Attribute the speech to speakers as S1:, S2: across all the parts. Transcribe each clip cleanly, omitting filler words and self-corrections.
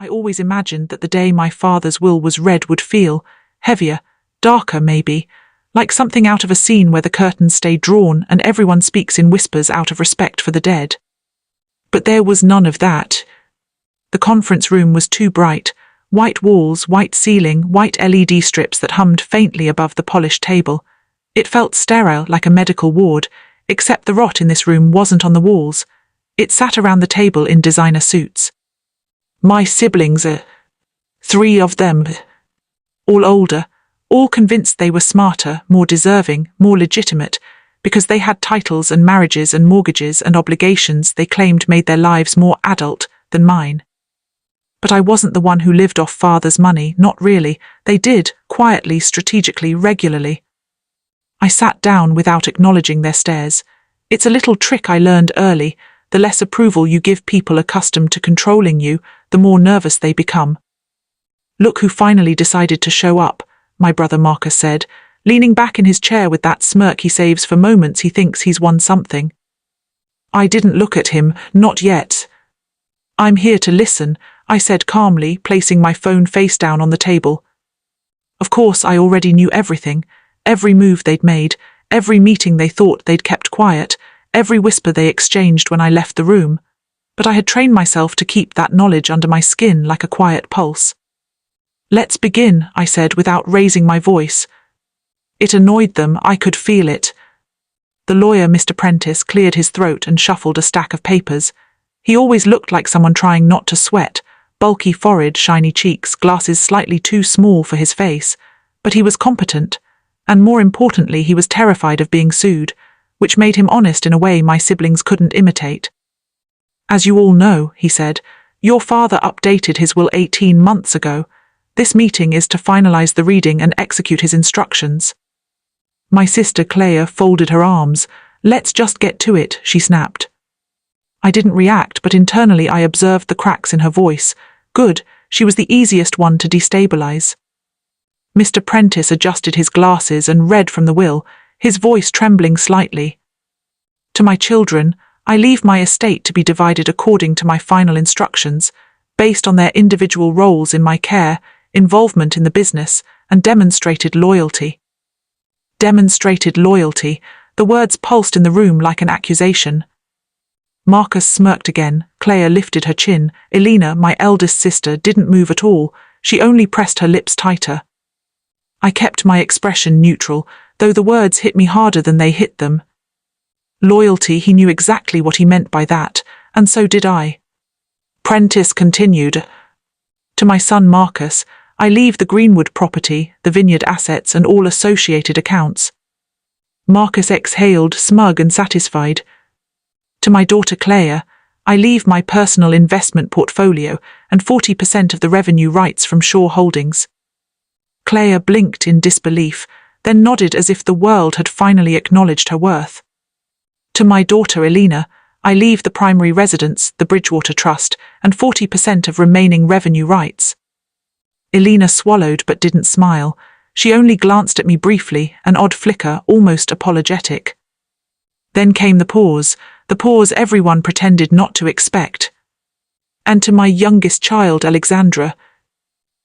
S1: I always imagined that the day my father's will was read would feel heavier, darker maybe, like something out of a scene where the curtains stay drawn and everyone speaks in whispers out of respect for the dead. But there was none of that. The conference room was too bright, white walls, white ceiling, white LED strips that hummed faintly above the polished table. It felt sterile, like a medical ward, except the rot in this room wasn't on the walls. It sat around the table in designer suits. My siblings, 3 of them, all older, all convinced they were smarter, more deserving, more legitimate, because they had titles and marriages and mortgages and obligations they claimed made their lives more adult than mine. But I wasn't the one who lived off father's money, not really. They did, quietly, strategically, regularly. I sat down without acknowledging their stares. It's a little trick I learned early. The less approval you give people accustomed to controlling you, the more nervous they become. Look who finally decided to show up, my brother Marcus said, leaning back in his chair with that smirk he saves for moments he thinks he's won something. I didn't look at him, not yet. I'm here to listen, I said calmly, placing my phone face down on the table. Of course, I already knew everything, every move they'd made, every meeting they thought they'd kept quiet, every whisper they exchanged when I left the room, but I had trained myself to keep that knowledge under my skin like a quiet pulse. Let's begin, I said without raising my voice. It annoyed them, I could feel it. The lawyer, Mr. Prentice, cleared his throat and shuffled a stack of papers. He always looked like someone trying not to sweat, bulky forehead, shiny cheeks, glasses slightly too small for his face, but he was competent, and more importantly he was terrified of being sued, which made him honest in a way my siblings couldn't imitate. As you all know, he said, your father updated his will 18 months ago. This meeting is to finalize the reading and execute his instructions. My sister Clea folded her arms. Let's just get to it, she snapped. I didn't react, but internally I observed the cracks in her voice. Good, she was the easiest one to destabilize. Mr. Prentice adjusted his glasses and read from the will, his voice trembling slightly. To my children, I leave my estate to be divided according to my final instructions, based on their individual roles in my care, involvement in the business, and demonstrated loyalty. Demonstrated loyalty, the words pulsed in the room like an accusation. Marcus smirked again, Clea lifted her chin, Elena, my eldest sister, didn't move at all, she only pressed her lips tighter. I kept my expression neutral, though the words hit me harder than they hit them. Loyalty, he knew exactly what he meant by that, and so did I. Prentice continued. To my son Marcus, I leave the Greenwood property, the vineyard assets and all associated accounts. Marcus exhaled, smug and satisfied. To my daughter Clea, I leave my personal investment portfolio and 40% of the revenue rights from Shaw Holdings. Clea blinked in disbelief, then nodded as if the world had finally acknowledged her worth. To my daughter Elena, I leave the primary residence, the Bridgewater Trust, and 40% of remaining revenue rights. Elena swallowed but didn't smile. She only glanced at me briefly, an odd flicker, almost apologetic. Then came the pause everyone pretended not to expect. And to my youngest child, Alexandra,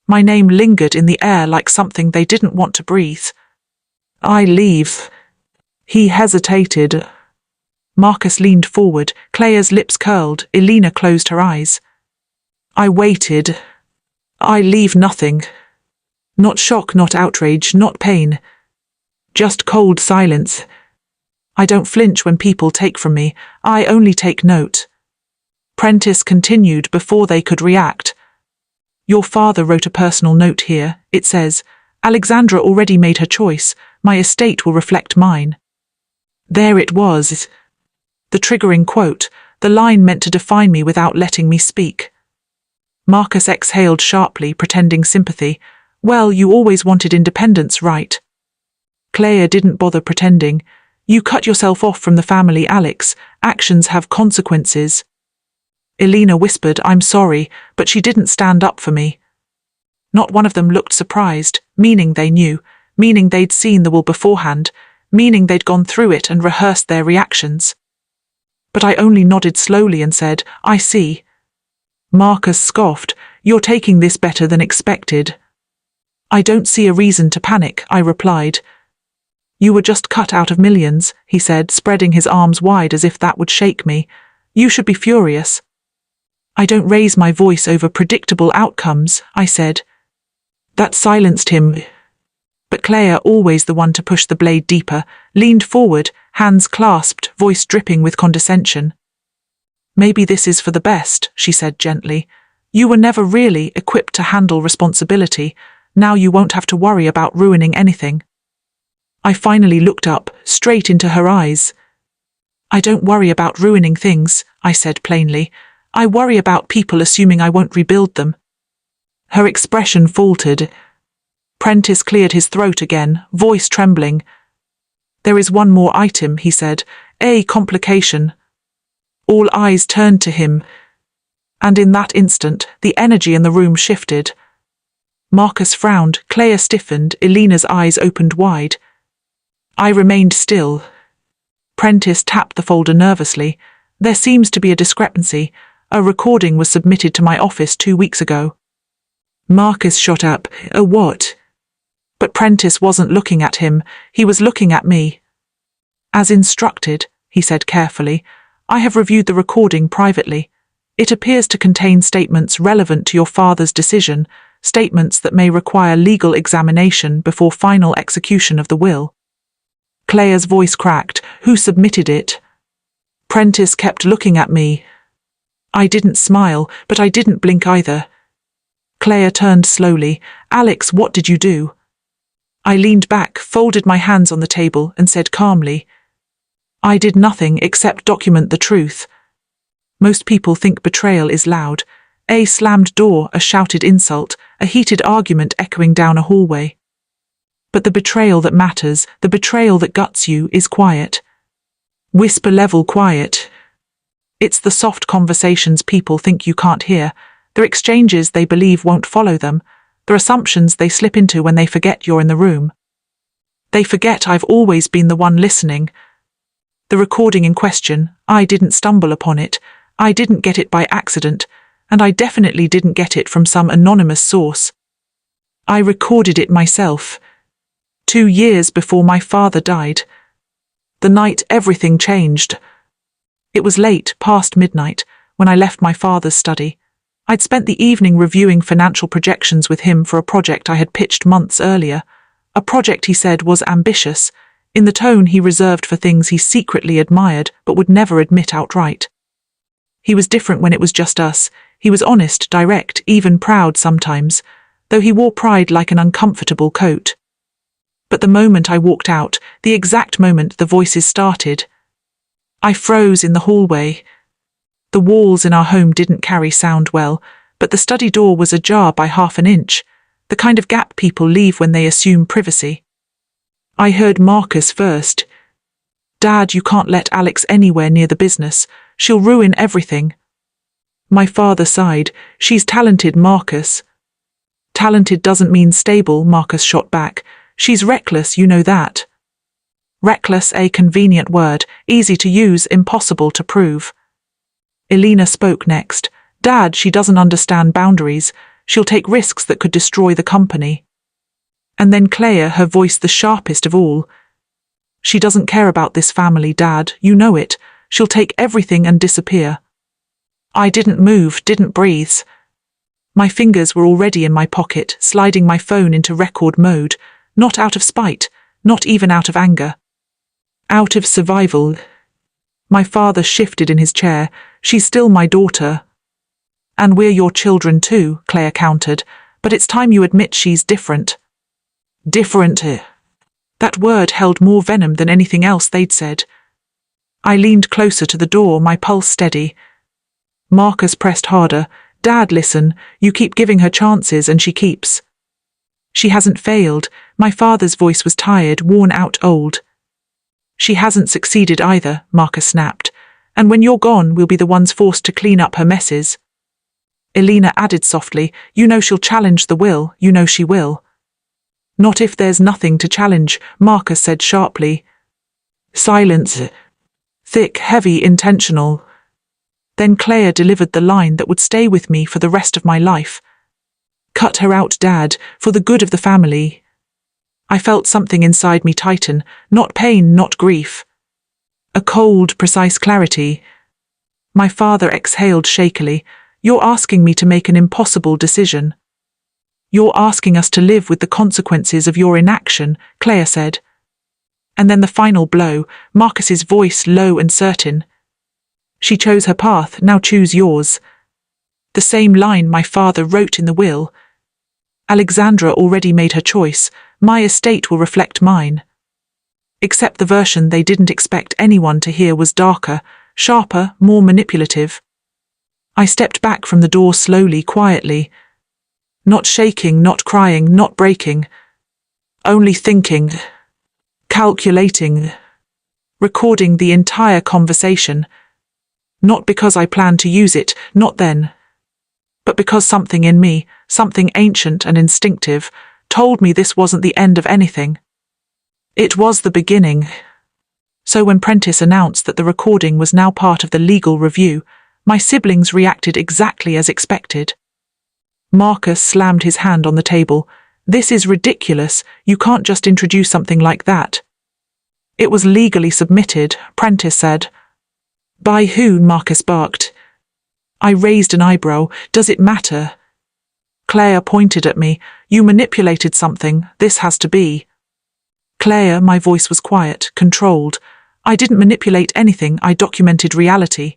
S1: my name lingered in the air like something they didn't want to breathe. I leave. He hesitated. Marcus leaned forward, Clea's lips curled, Elena closed her eyes. I waited. I leave nothing. Not shock, not outrage, not pain. Just cold silence. I don't flinch when people take from me, I only take note. Prentice continued before they could react. Your father wrote a personal note here. It says, Alexandra already made her choice, my estate will reflect mine. There it was. The triggering quote, the line meant to define me without letting me speak. Marcus exhaled sharply, pretending sympathy. Well, you always wanted independence, right? Clea didn't bother pretending. You cut yourself off from the family, Alex. Actions have consequences. Elena whispered, I'm sorry, but she didn't stand up for me. Not one of them looked surprised, meaning they knew, meaning they'd seen the will beforehand, meaning they'd gone through it and rehearsed their reactions. But I only nodded slowly and said, I see. Marcus scoffed, You're taking this better than expected. I don't see a reason to panic, I replied. You were just cut out of millions, he said, spreading his arms wide as if that would shake me. You should be furious. I don't raise my voice over predictable outcomes, I said. That silenced him. But Claire, always the one to push the blade deeper, leaned forward, hands clasped, voice dripping with condescension. Maybe this is for the best, she said gently. You were never really equipped to handle responsibility. Now you won't have to worry about ruining anything. I finally looked up, straight into her eyes. I don't worry about ruining things, I said plainly. I worry about people assuming I won't rebuild them. Her expression faltered. Prentice cleared his throat again, voice trembling. There is one more item, he said, a complication. All eyes turned to him, and in that instant, the energy in the room shifted. Marcus frowned, Claire stiffened, Elena's eyes opened wide. I remained still. Prentice tapped the folder nervously. There seems to be a discrepancy. A recording was submitted to my office 2 weeks ago. Marcus shot up. A what? But Prentice wasn't looking at him. He was looking at me. As instructed, he said carefully, I have reviewed the recording privately. It appears to contain statements relevant to your father's decision, statements that may require legal examination before final execution of the will. Claire's voice cracked. Who submitted it? Prentice kept looking at me. I didn't smile, but I didn't blink either. Claire turned slowly. Alex, what did you do? I leaned back, folded my hands on the table, and said calmly, I did nothing except document the truth. Most people think betrayal is loud. A slammed door, a shouted insult, a heated argument echoing down a hallway. But the betrayal that matters, the betrayal that guts you, is quiet. Whisper-level quiet. It's the soft conversations people think you can't hear, the exchanges they believe won't follow them, the assumptions they slip into when they forget you're in the room. They forget I've always been the one listening. The recording in question, I didn't stumble upon it, I didn't get it by accident, and I definitely didn't get it from some anonymous source. I recorded it myself. 2 years before my father died. The night everything changed. It was late, past midnight, when I left my father's study. I'd spent the evening reviewing financial projections with him for a project I had pitched months earlier, a project he said was ambitious, in the tone he reserved for things he secretly admired but would never admit outright. He was different when it was just us. He was honest, direct, even proud sometimes, though he wore pride like an uncomfortable coat. But the moment I walked out, the exact moment the voices started, I froze in the hallway. The walls in our home didn't carry sound well, but the study door was ajar by 1/2 inch, the kind of gap people leave when they assume privacy. I heard Marcus first. Dad, you can't let Alex anywhere near the business. She'll ruin everything. My father sighed. She's talented, Marcus. Talented doesn't mean stable, Marcus shot back. She's reckless, you know that. Reckless, a convenient word, easy to use, impossible to prove. Elena spoke next. Dad, she doesn't understand boundaries. She'll take risks that could destroy the company. And then Claire, her voice the sharpest of all. She doesn't care about this family, Dad, you know it. She'll take everything and disappear. I didn't move, didn't breathe. My fingers were already in my pocket, sliding my phone into record mode, not out of spite, not even out of anger. Out of survival. My father shifted in his chair. She's still my daughter. And we're your children too, Claire countered, but it's time you admit she's different. Different. That word held more venom than anything else they'd said. I leaned closer to the door, my pulse steady. Marcus pressed harder. Dad, listen, you keep giving her chances and she keeps. She hasn't failed. My father's voice was tired, worn out, old. She hasn't succeeded either, Marcus snapped. And when you're gone, we'll be the ones forced to clean up her messes. Elena added softly, you know she'll challenge the will, you know she will. Not if there's nothing to challenge, Marcus said sharply. Silence. Thick, heavy, intentional. Then Claire delivered the line that would stay with me for the rest of my life. Cut her out, Dad, for the good of the family. I felt something inside me tighten, not pain, not grief. A cold, precise clarity. My father exhaled shakily. You're asking me to make an impossible decision. You're asking us to live with the consequences of your inaction, Claire said. And then the final blow, Marcus's voice low and certain. She chose her path, now choose yours. The same line my father wrote in the will. Alexandra already made her choice. My estate will reflect mine. Except the version they didn't expect anyone to hear was darker, sharper, more manipulative. I stepped back from the door slowly, quietly. Not shaking, not crying, not breaking. Only thinking, calculating, recording the entire conversation. Not because I planned to use it, not then. But because something in me, something ancient and instinctive, told me this wasn't the end of anything. It was the beginning. So when Prentice announced that the recording was now part of the legal review, my siblings reacted exactly as expected. Marcus slammed his hand on the table. This is ridiculous. You can't just introduce something like that. It was legally submitted, Prentice said. By who? Marcus barked. I raised an eyebrow. Does it matter? Claire pointed at me. You manipulated something. This has to be. Claire, my voice was quiet, controlled. I didn't manipulate anything. I documented reality.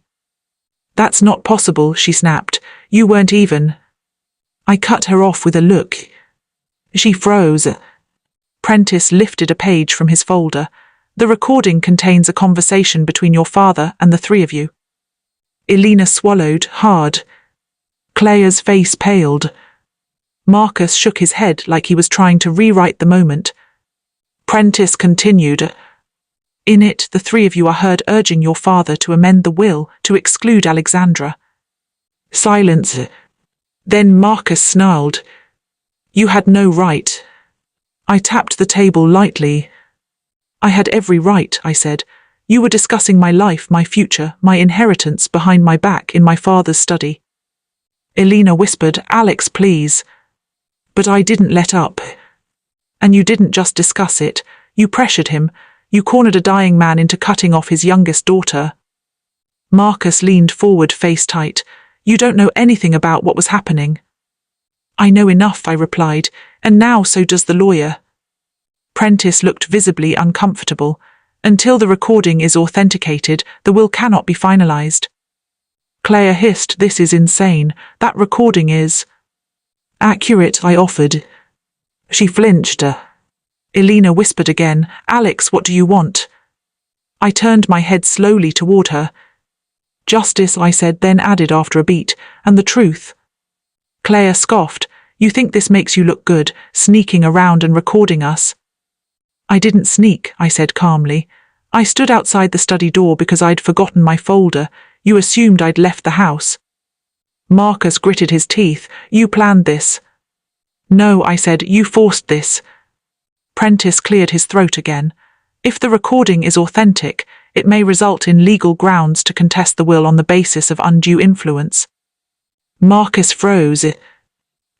S1: That's not possible, she snapped. You weren't even. I cut her off with a look. She froze. Prentice lifted a page from his folder. The recording contains a conversation between your father and the three of you. Elena swallowed hard. Claire's face paled. Marcus shook his head like he was trying to rewrite the moment. Prentice continued. In it, the three of you are heard urging your father to amend the will to exclude Alexandra. Silence. Then Marcus snarled. You had no right. I tapped the table lightly. I had every right, I said. You were discussing my life, my future, my inheritance behind my back in my father's study. Elena whispered, Alex, please. But I didn't let up. And you didn't just discuss it. You pressured him. You cornered a dying man into cutting off his youngest daughter. Marcus leaned forward, face tight. You don't know anything about what was happening. I know enough, I replied, and now so does the lawyer. Prentice looked visibly uncomfortable. Until the recording is authenticated, the will cannot be finalized. Claire hissed, this is insane. That recording is accurate, I offered. She flinched. Elena whispered again, Alex, what do you want? I turned my head slowly toward her. Justice, I said, then added after a beat, and the truth. Claire scoffed. You think this makes you look good, sneaking around and recording us? I didn't sneak, I said calmly. I stood outside the study door because I'd forgotten my folder. You assumed I'd left the house. Marcus gritted his teeth. You planned this. No, I said, you forced this. Prentice cleared his throat again. If the recording is authentic, it may result in legal grounds to contest the will on the basis of undue influence. Marcus froze.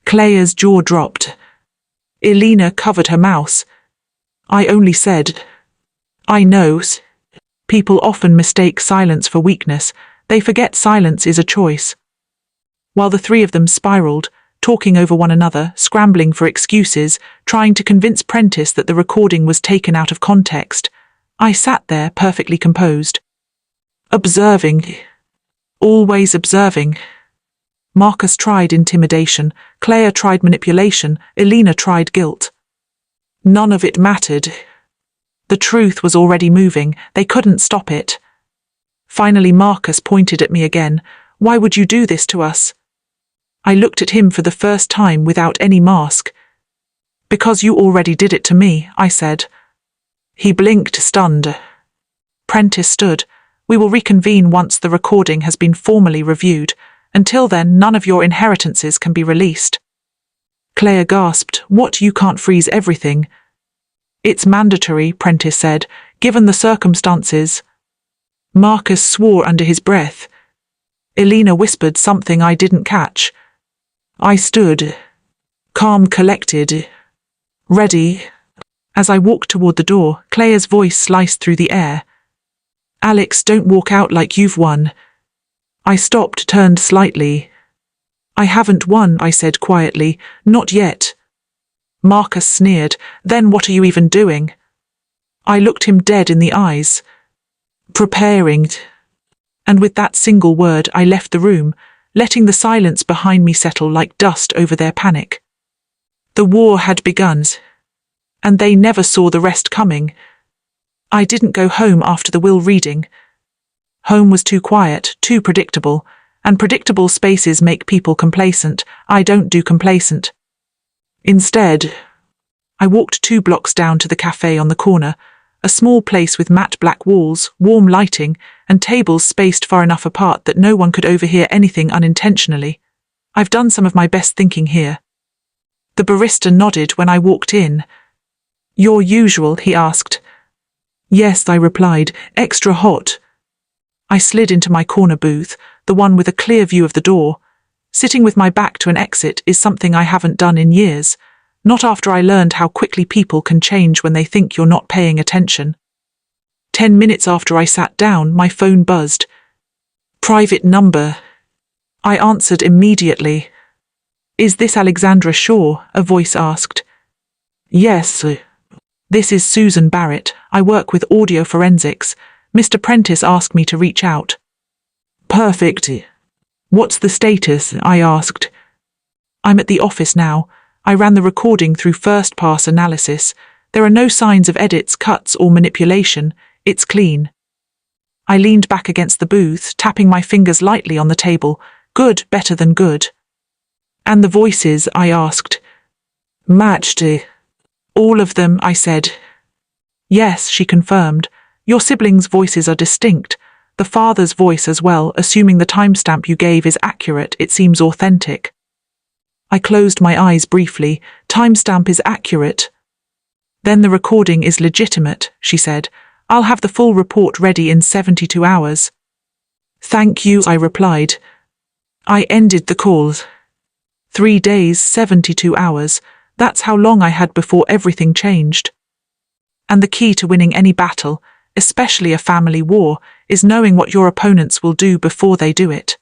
S1: Claire's jaw dropped. Elena covered her mouth. I only said, I know. People often mistake silence for weakness. They forget silence is a choice. While the three of them spiraled, talking over one another, scrambling for excuses, trying to convince Prentice that the recording was taken out of context, I sat there perfectly composed. Observing. Always observing. Marcus tried intimidation, Claire tried manipulation, Elena tried guilt. None of it mattered. The truth was already moving, they couldn't stop it. Finally Marcus pointed at me again. Why would you do this to us? I looked at him for the first time without any mask. Because you already did it to me, I said. He blinked, stunned. Prentice stood. We will reconvene once the recording has been formally reviewed. Until then, none of your inheritances can be released. Claire gasped. What, you can't freeze everything? It's mandatory, Prentice said, given the circumstances. Marcus swore under his breath. Elena whispered something I didn't catch. I stood. calm, collected, ready. As I walked toward the door, Claire's voice sliced through the air. Alex, don't walk out like you've won. I stopped, turned slightly. I haven't won, I said quietly. Not yet. Marcus sneered. Then what are you even doing? I looked him dead in the eyes. Preparing. And with that single word I left the room, letting the silence behind me settle like dust over their panic. The war had begun, and they never saw the rest coming. I didn't go home after the will reading. Home was too quiet, too predictable, and predictable spaces make people complacent. I don't do complacent. Instead, I walked 2 blocks down to the cafe on the corner, a small place with matte black walls, warm lighting, and tables spaced far enough apart that no one could overhear anything unintentionally. I've done some of my best thinking here. The barista nodded when I walked in. Your usual, he asked. Yes, I replied, extra hot. I slid into my corner booth, the one with a clear view of the door. Sitting with my back to an exit is something I haven't done in years, not after I learned how quickly people can change when they think you're not paying attention. 10 minutes after I sat down, my phone buzzed. Private number. I answered immediately. Is this Alexandra Shaw? A voice asked. Yes. This is Susan Barrett. I work with audio forensics. Mr. Prentice asked me to reach out. Perfect. What's the status? I asked. I'm at the office now. I ran the recording through first-pass analysis. There are no signs of edits, cuts, or manipulation. It's clean. I leaned back against the booth, tapping my fingers lightly on the table. Good, better than good. And the voices? I asked. Matched. All of them, I said. Yes, she confirmed. Your siblings' voices are distinct. The father's voice as well, assuming the timestamp you gave is accurate, it seems authentic. I closed my eyes briefly. Timestamp is accurate. Then the recording is legitimate, she said. I'll have the full report ready in 72 hours. Thank you, I replied. I ended the call. 3 days, 72 hours. That's how long I had before everything changed. And the key to winning any battle, especially a family war, is knowing what your opponents will do before they do it.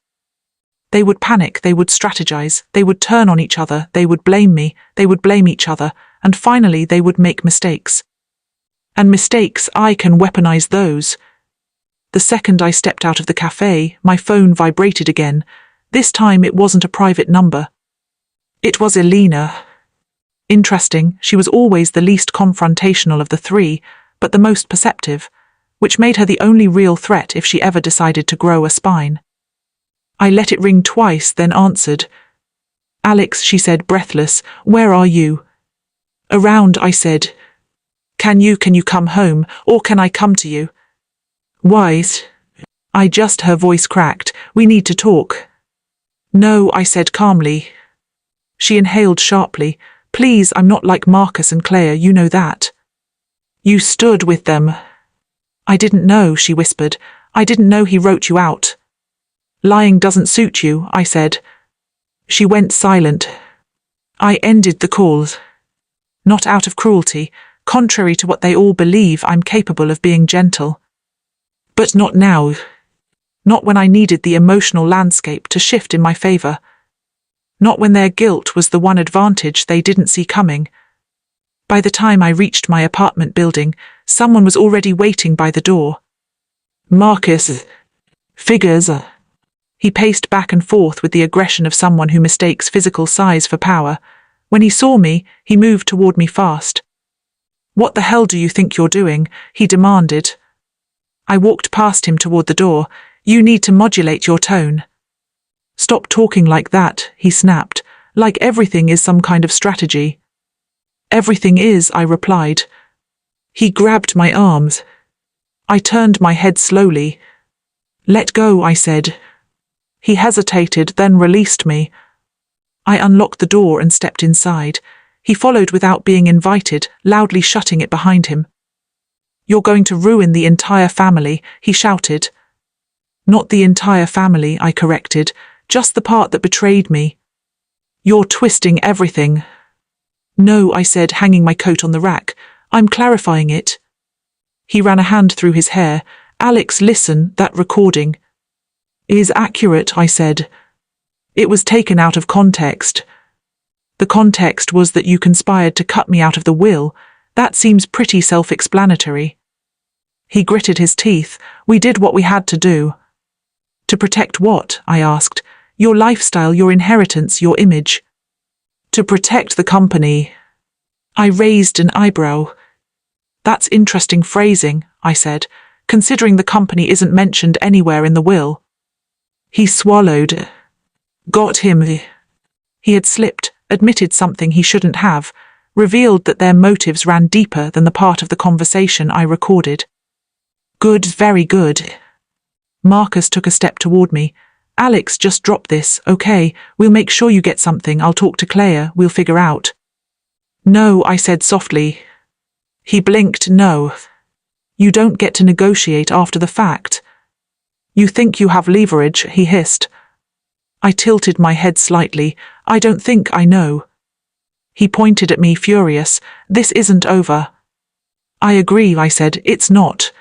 S1: They would panic, they would strategize, they would turn on each other, they would blame me, they would blame each other, and finally they would make mistakes. And mistakes, I can weaponize those. The second I stepped out of the cafe, my phone vibrated again. This time it wasn't a private number. It was Elena. Interesting, she was always the least confrontational of the three, but the most perceptive, which made her the only real threat if she ever decided to grow a spine. I let it ring twice, then answered. Alex, she said, breathless, where are you? Around, I said. Can you come home, or can I come to you? Wise. Her voice cracked. We need to talk. No, I said calmly. She inhaled sharply. Please, I'm not like Marcus and Claire, you know that. You stood with them. I didn't know, she whispered. I didn't know he wrote you out. Lying doesn't suit you, I said. She went silent. I ended the call. Not out of cruelty. Contrary to what they all believe, I'm capable of being gentle. But not now. Not when I needed the emotional landscape to shift in my favor. Not when their guilt was the one advantage they didn't see coming. By the time I reached my apartment building, someone was already waiting by the door. Marcus. Figures. He paced back and forth with the aggression of someone who mistakes physical size for power. When he saw me, he moved toward me fast. What the hell do you think you're doing? He demanded. I walked past him toward the door. You need to modulate your tone. Stop talking like that, he snapped, like everything is some kind of strategy. Everything is, I replied. He grabbed my arms. I turned my head slowly. Let go, I said. He hesitated, then released me. I unlocked the door and stepped inside. He followed without being invited, loudly shutting it behind him. You're going to ruin the entire family, he shouted. Not the entire family, I corrected, just the part that betrayed me. You're twisting everything. No, I said, hanging my coat on the rack. I'm clarifying it. He ran a hand through his hair. Alex, listen, that recording is accurate, I said. It was taken out of context. The context was that you conspired to cut me out of the will. That seems pretty self-explanatory. He gritted his teeth. We did what we had to do. To protect what? I asked. Your lifestyle, your inheritance, your image. To protect the company. I raised an eyebrow. That's interesting phrasing, I said, considering the company isn't mentioned anywhere in the will. He swallowed. Got him. He had slipped, admitted something he shouldn't have, revealed that their motives ran deeper than the part of the conversation I recorded. Good, very good. Marcus took a step toward me. Alex, just drop this, okay? We'll make sure you get something. I'll talk to Claire. We'll figure out. No, I said softly. He blinked. No. You don't get to negotiate after the fact. You think you have leverage, he hissed. I tilted my head slightly. I don't think I know. He pointed at me, furious. This isn't over. I agree, I said. It's not.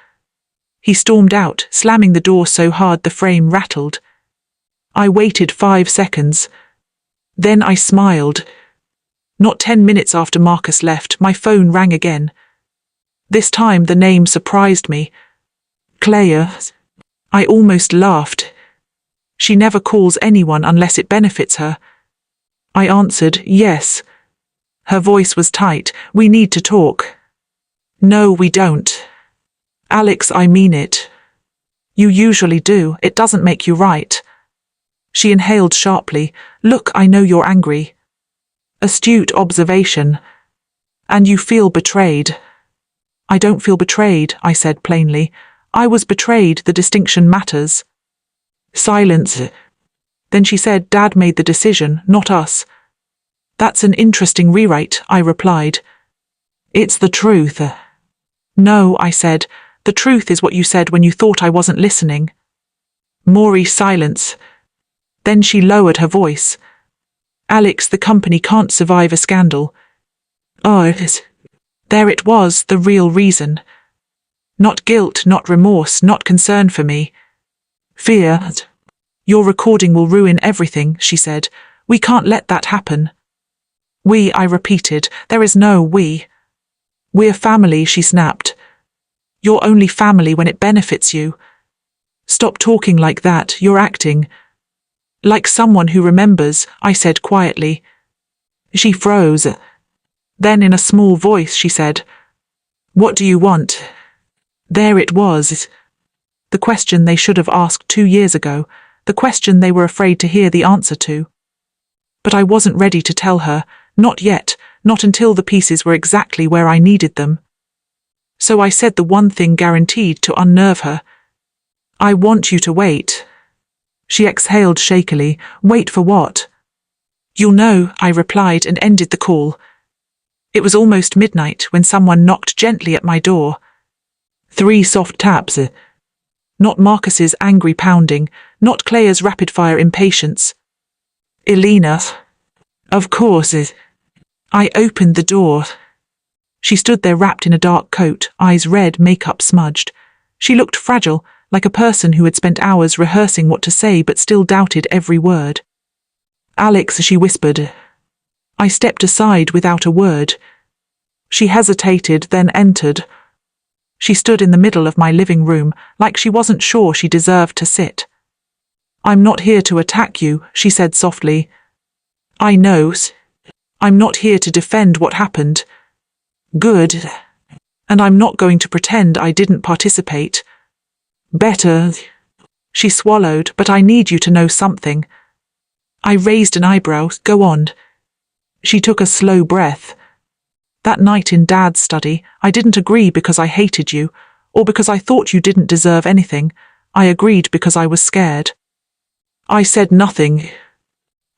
S1: He stormed out, slamming the door so hard the frame rattled. I waited 5 seconds. Then I smiled. Not 10 minutes after Marcus left, my phone rang again. This time the name surprised me. Claire. I almost laughed. She never calls anyone unless it benefits her. I answered, yes. Her voice was tight. We need to talk. No, we don't. Alex, I mean it. You usually do. It doesn't make you right. She inhaled sharply. Look, I know you're angry. Astute observation. And you feel betrayed. I don't feel betrayed, I said plainly. I was betrayed. The distinction matters. Silence. Then she said, Dad made the decision, not us. That's an interesting rewrite, I replied. It's the truth. No, I said. The truth is what you said when you thought I wasn't listening. Maury, silence. Then she lowered her voice. Alex, the company can't survive a scandal. Oh, there it was, the real reason. Not guilt, not remorse, not concern for me. Fear. Your recording will ruin everything, she said. We can't let that happen. We, I repeated. There is no we. We're family, she snapped. You're only family when it benefits you. Stop talking like that, you're acting. Like someone who remembers, I said quietly. She froze. Then in a small voice she said, What do you want? There it was. The question they should have asked 2 years ago, the question they were afraid to hear the answer to. But I wasn't ready to tell her, not yet, not until the pieces were exactly where I needed them. So I said the one thing guaranteed to unnerve her. I want you to wait. She exhaled shakily. Wait for what? You'll know, I replied and ended the call. It was almost midnight when someone knocked gently at my door. 3 soft taps. Not Marcus's angry pounding, not Claire's rapid-fire impatience. Elena. Of course. I opened the door. She stood there wrapped in a dark coat, eyes red, makeup smudged. She looked fragile, like a person who had spent hours rehearsing what to say but still doubted every word. Alex, she whispered. I stepped aside without a word. She hesitated, then entered. She stood in the middle of my living room, like she wasn't sure she deserved to sit. I'm not here to attack you, she said softly. I know. I'm not here to defend what happened. Good. And I'm not going to pretend I didn't participate. Better. She swallowed, but I need you to know something. I raised an eyebrow. Go on. She took a slow breath. That night in Dad's study, I didn't agree because I hated you, or because I thought you didn't deserve anything. I agreed because I was scared. I said nothing.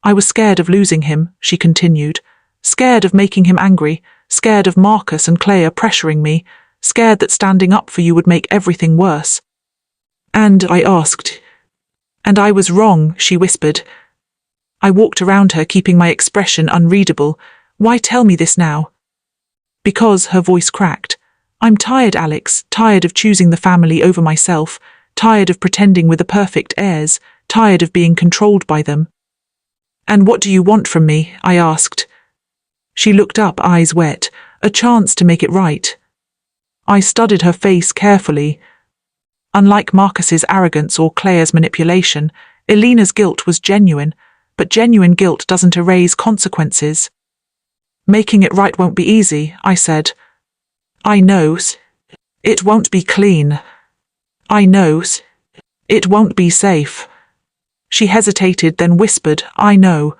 S1: I was scared of losing him, she continued. Scared of making him angry, scared of Marcus and Claire pressuring me, scared that standing up for you would make everything worse. And I asked. And I was wrong, she whispered. I walked around her, keeping my expression unreadable. Why tell me this now? Because, her voice cracked. I'm tired, Alex, tired of choosing the family over myself, tired of pretending we're the perfect heirs, tired of being controlled by them. And what do you want from me? I asked. She looked up, eyes wet, a chance to make it right. I studied her face carefully. Unlike Marcus's arrogance or Claire's manipulation, Elena's guilt was genuine, but genuine guilt doesn't erase consequences. Making it right won't be easy, I said. I knows. It won't be clean. I knows. It won't be safe. She hesitated, then whispered, I know.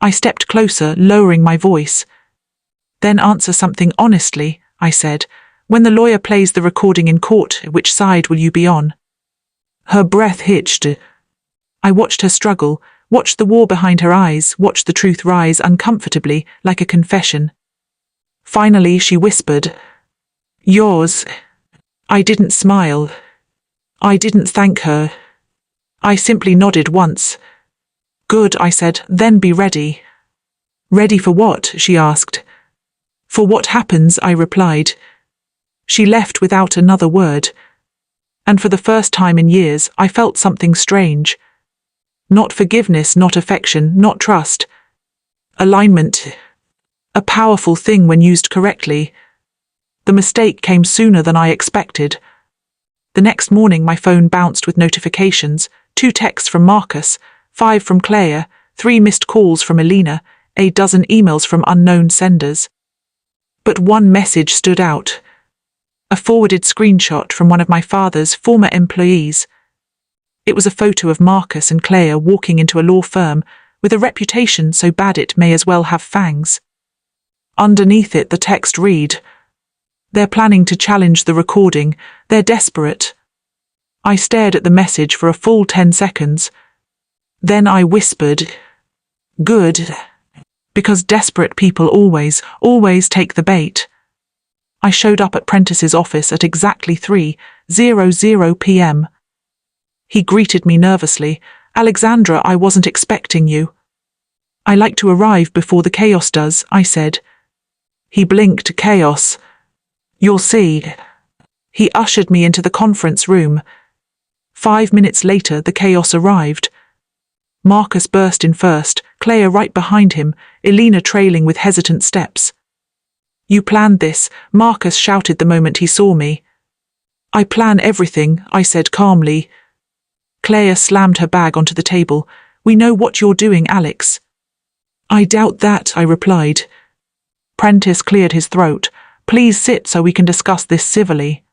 S1: I stepped closer, lowering my voice. Then answer something honestly, I said. When the lawyer plays the recording in court, which side will you be on? Her breath hitched. I watched her struggle, watched the war behind her eyes, watched the truth rise uncomfortably, like a confession. Finally, she whispered, Yours. I didn't smile. I didn't thank her. I simply nodded once. Good, I said, then be ready. Ready for what? She asked. For what happens, I replied. She left without another word. And for the first time in years, I felt something strange. Not forgiveness, not affection, not trust. Alignment. A powerful thing when used correctly. The mistake came sooner than I expected. The next morning my phone bounced with notifications, 2 texts from Marcus, 5 from Claire, 3 missed calls from Elena, a dozen emails from unknown senders. But one message stood out. A forwarded screenshot from one of my father's former employees. It was a photo of Marcus and Claire walking into a law firm with a reputation so bad it may as well have fangs. Underneath it the text read, They're planning to challenge the recording. They're desperate. I stared at the message for a full 10 seconds. Then I whispered, Good. Because desperate people always take the bait. I showed up at Prentice's office at exactly 3:00 p.m. He greeted me nervously. Alexandra, I wasn't expecting you. I like to arrive before the chaos does, I said. He blinked. Chaos. You'll see. He ushered me into the conference room. 5 minutes later, the chaos arrived. Marcus burst in first, Claire right behind him, Elena trailing with hesitant steps. You planned this, Marcus shouted the moment he saw me. I plan everything, I said calmly. Claire slammed her bag onto the table. We know what you're doing, Alex. I doubt that, I replied. Prentice cleared his throat. Please sit so we can discuss this civilly.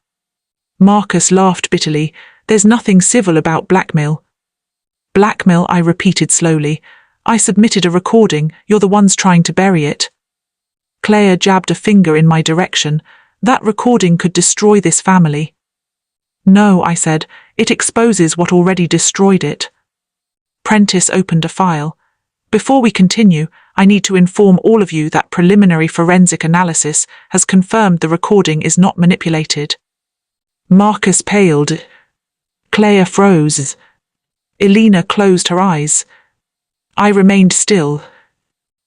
S1: Marcus laughed bitterly. There's nothing civil about blackmail. Blackmail, I repeated slowly. I submitted a recording. You're the ones trying to bury it. Claire jabbed a finger in my direction. That recording could destroy this family. No, I said. It exposes what already destroyed it. Prentice opened a file. Before we continue, I need to inform all of you that preliminary forensic analysis has confirmed the recording is not manipulated. Marcus paled. Claire froze. Elena closed her eyes. I remained still.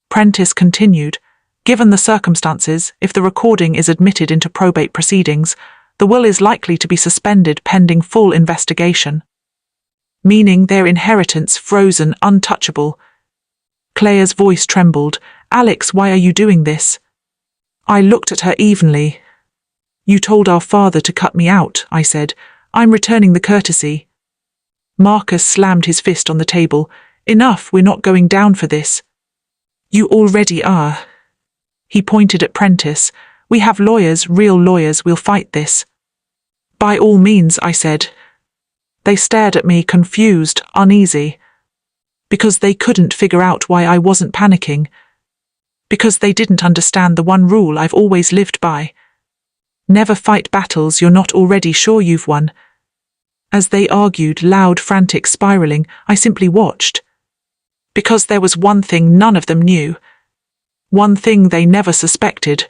S1: Prentice continued. Given the circumstances, if the recording is admitted into probate proceedings, the will is likely to be suspended pending full investigation. Meaning their inheritance frozen, untouchable. Claire's voice trembled. Alex, why are you doing this? I looked at her evenly. You told our father to cut me out, I said. I'm returning the courtesy. Marcus slammed his fist on the table. Enough, we're not going down for this. You already are. He pointed at Prentice. We have lawyers, real lawyers, we'll fight this. By all means, I said. They stared at me, confused, uneasy. Because they couldn't figure out why I wasn't panicking. Because they didn't understand the one rule I've always lived by. Never fight battles you're not already sure you've won. As they argued, loud, frantic, spiraling, I simply watched. Because there was one thing none of them knew. One thing they never suspected.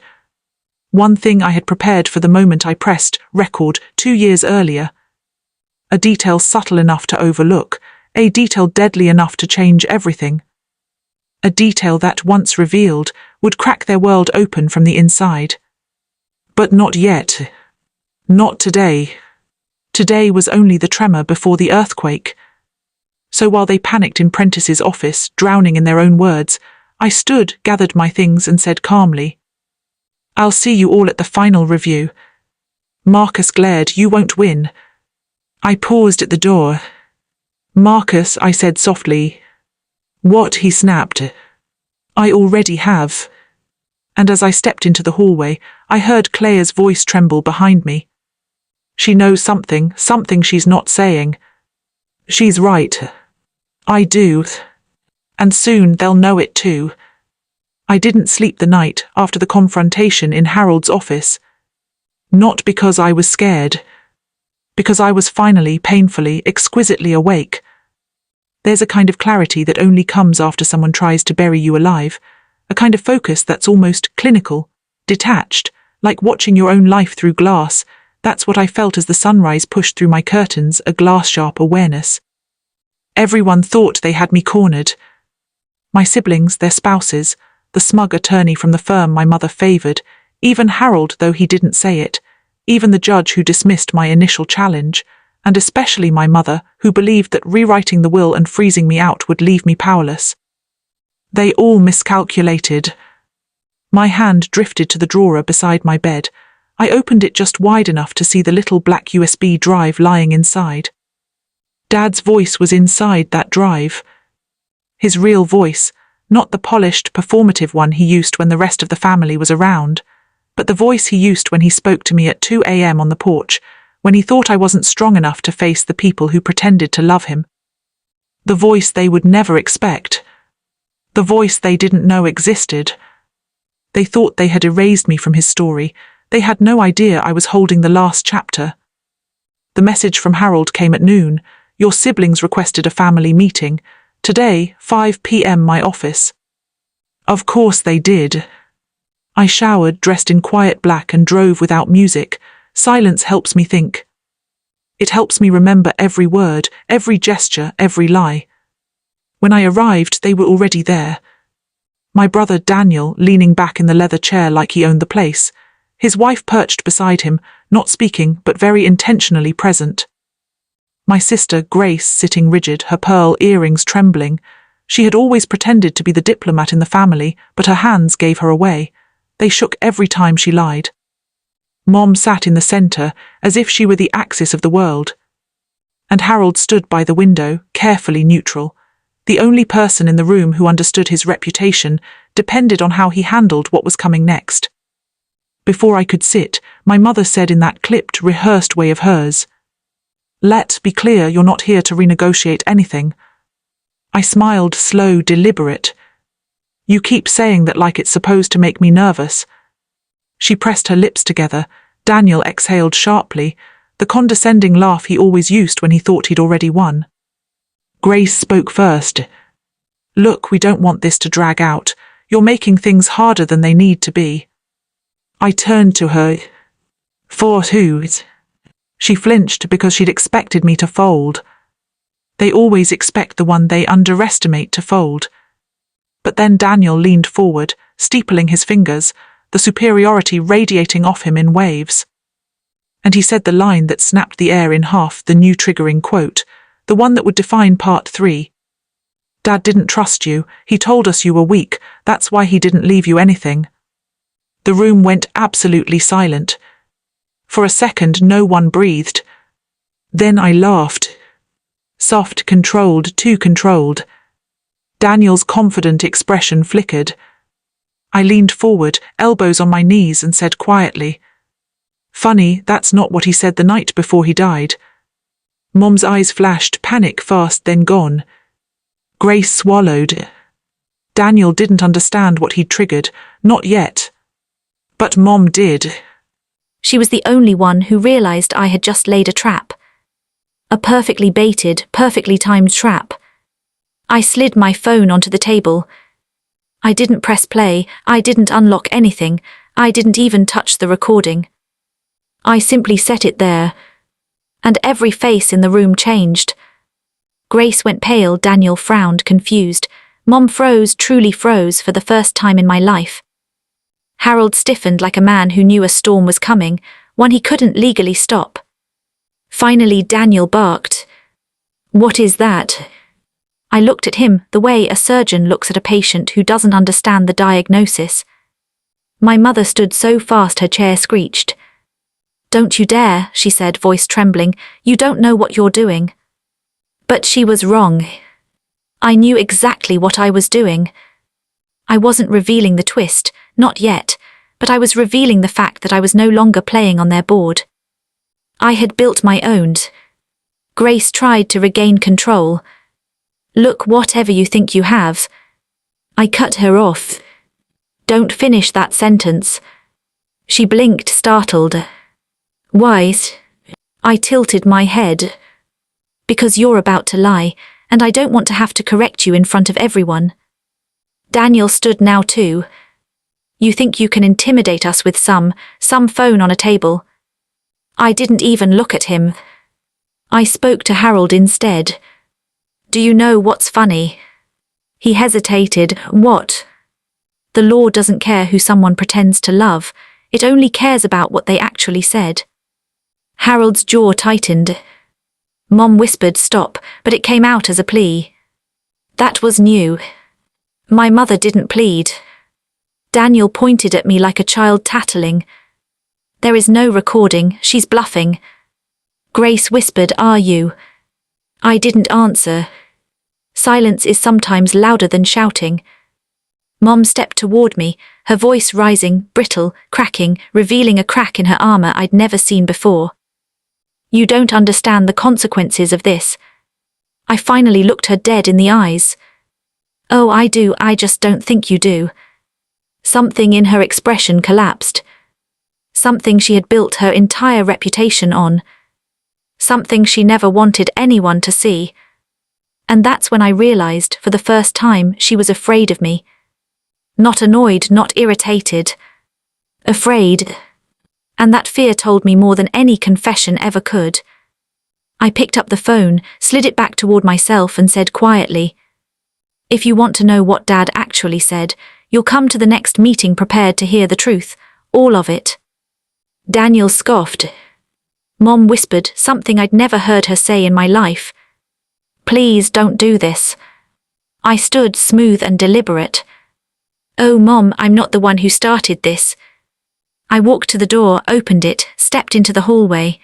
S1: One thing I had prepared for the moment I pressed record 2 years earlier. A detail subtle enough to overlook, a detail deadly enough to change everything. A detail that, once revealed, would crack their world open from the inside. But not yet. Not today. Today was only the tremor before the earthquake. So while they panicked in Prentice's office, drowning in their own words, I stood, gathered my things and said calmly, "I'll see you all at the final review." Marcus glared, "You won't win." I paused at the door. "Marcus," I said softly. "What?" he snapped. "I already have." And as I stepped into the hallway, I heard Claire's voice tremble behind me. "She knows something she's not saying." "She's right." "I do. And soon they'll know it too." I didn't sleep the night after the confrontation in Harold's office. Not because I was scared. Because I was finally, painfully, exquisitely awake. There's a kind of clarity that only comes after someone tries to bury you alive, a kind of focus that's almost clinical, detached, like watching your own life through glass. That's what I felt as the sunrise pushed through my curtains, a glass-sharp awareness. Everyone thought they had me cornered. My siblings, their spouses, the smug attorney from the firm my mother favoured, even Harold, though he didn't say it, even the judge who dismissed my initial challenge, and especially my mother, who believed that rewriting the will and freezing me out would leave me powerless. They all miscalculated. My hand drifted to the drawer beside my bed. I opened it just wide enough to see the little black USB drive lying inside. Dad's voice was inside that drive. His real voice, not the polished, performative one he used when the rest of the family was around, but the voice he used when he spoke to me at 2 a.m. on the porch, when he thought I wasn't strong enough to face the people who pretended to love him. The voice they would never expect. The voice they didn't know existed. They thought they had erased me from his story. They had no idea I was holding the last chapter. The message from Harold came at noon. "Your siblings requested a family meeting. Today, 5 p.m. my office." Of course they did. I showered, dressed in quiet black, and drove without music. Silence helps me think. It helps me remember every word, every gesture, every lie. When I arrived, they were already there. My brother Daniel, leaning back in the leather chair like he owned the place. His wife perched beside him, not speaking but very intentionally present. My sister Grace sitting rigid, her pearl earrings trembling. She had always pretended to be the diplomat in the family, but her hands gave her away. They shook every time she lied. Mom sat in the center, as if she were the axis of the world. And Harold stood by the window, carefully neutral. The only person in the room who understood his reputation depended on how he handled what was coming next. Before I could sit, my mother said in that clipped, rehearsed way of hers, "Let's be clear, you're not here to renegotiate anything." I smiled, slow, deliberate. "You keep saying that like it's supposed to make me nervous." She pressed her lips together. Daniel exhaled sharply, the condescending laugh he always used when he thought he'd already won. Grace spoke first. "Look, we don't want this to drag out. You're making things harder than they need to be." I turned to her. "For who?" She flinched because she'd expected me to fold. They always expect the one they underestimate to fold. But then Daniel leaned forward, steepling his fingers, the superiority radiating off him in waves. And he said the line that snapped the air in half, the new triggering quote, the one that would define part 3. "Dad didn't trust you. He told us you were weak. That's why he didn't leave you anything." The room went absolutely silent. For a second, no one breathed. Then I laughed. Soft, controlled, too controlled. Daniel's confident expression flickered. I leaned forward, elbows on my knees, and said quietly, "Funny, that's not what he said the night before he died." Mom's eyes flashed, panic fast, then gone. Grace swallowed. Daniel didn't understand what he'd triggered, not yet. But Mom did.
S2: She was the only one who realized I had just laid a trap. A perfectly baited, perfectly timed trap. I slid my phone onto the table. I didn't press play, I didn't unlock anything, I didn't even touch the recording. I simply set it there. And every face in the room changed. Grace went pale, Daniel frowned, confused. Mom froze, truly froze, for the first time in my life. Harold stiffened like a man who knew a storm was coming, one he couldn't legally stop. Finally, Daniel barked. "What is that?" I looked at him the way a surgeon looks at a patient who doesn't understand the diagnosis. My mother stood so fast her chair screeched. "Don't you dare," she said, voice trembling. "You don't know what you're doing." But she was wrong. I knew exactly what I was doing. I wasn't revealing the twist, not yet, but I was revealing the fact that I was no longer playing on their board. I had built my own. Grace tried to regain control. "Look, whatever you think you have." I cut her off. "Don't finish that sentence." She blinked, startled. "Why?" I tilted my head. "Because you're about to lie, and I don't want to have to correct you in front of everyone." Daniel stood now too. "You think you can intimidate us with some phone on a table?" I didn't even look at him. I spoke to Harold instead. "Do you know what's funny?" He hesitated. "What?" "The law doesn't care who someone pretends to love. It only cares about what they actually said." Harold's jaw tightened. Mom whispered stop, but it came out as a plea. That was new. My mother didn't plead. Daniel pointed at me like a child tattling. "There is no recording, she's bluffing." Grace whispered, "Are you?" I didn't answer. Silence is sometimes louder than shouting. Mom stepped toward me, her voice rising, brittle, cracking, revealing a crack in her armor I'd never seen before. "You don't understand the consequences of this." I finally looked her dead in the eyes. "Oh, I do, I just don't think you do." Something in her expression collapsed. Something she had built her entire reputation on. Something she never wanted anyone to see. And that's when I realized, for the first time, she was afraid of me. Not annoyed, not irritated. Afraid. And that fear told me more than any confession ever could. I picked up the phone, slid it back toward myself and said quietly, "If you want to know what Dad actually said, you'll come to the next meeting prepared to hear the truth, all of it." Daniel scoffed. Mom whispered something I'd never heard her say in my life. "Please don't do this." I stood smooth and deliberate. "Oh, Mom, I'm not the one who started this." I walked to the door, opened it, stepped into the hallway.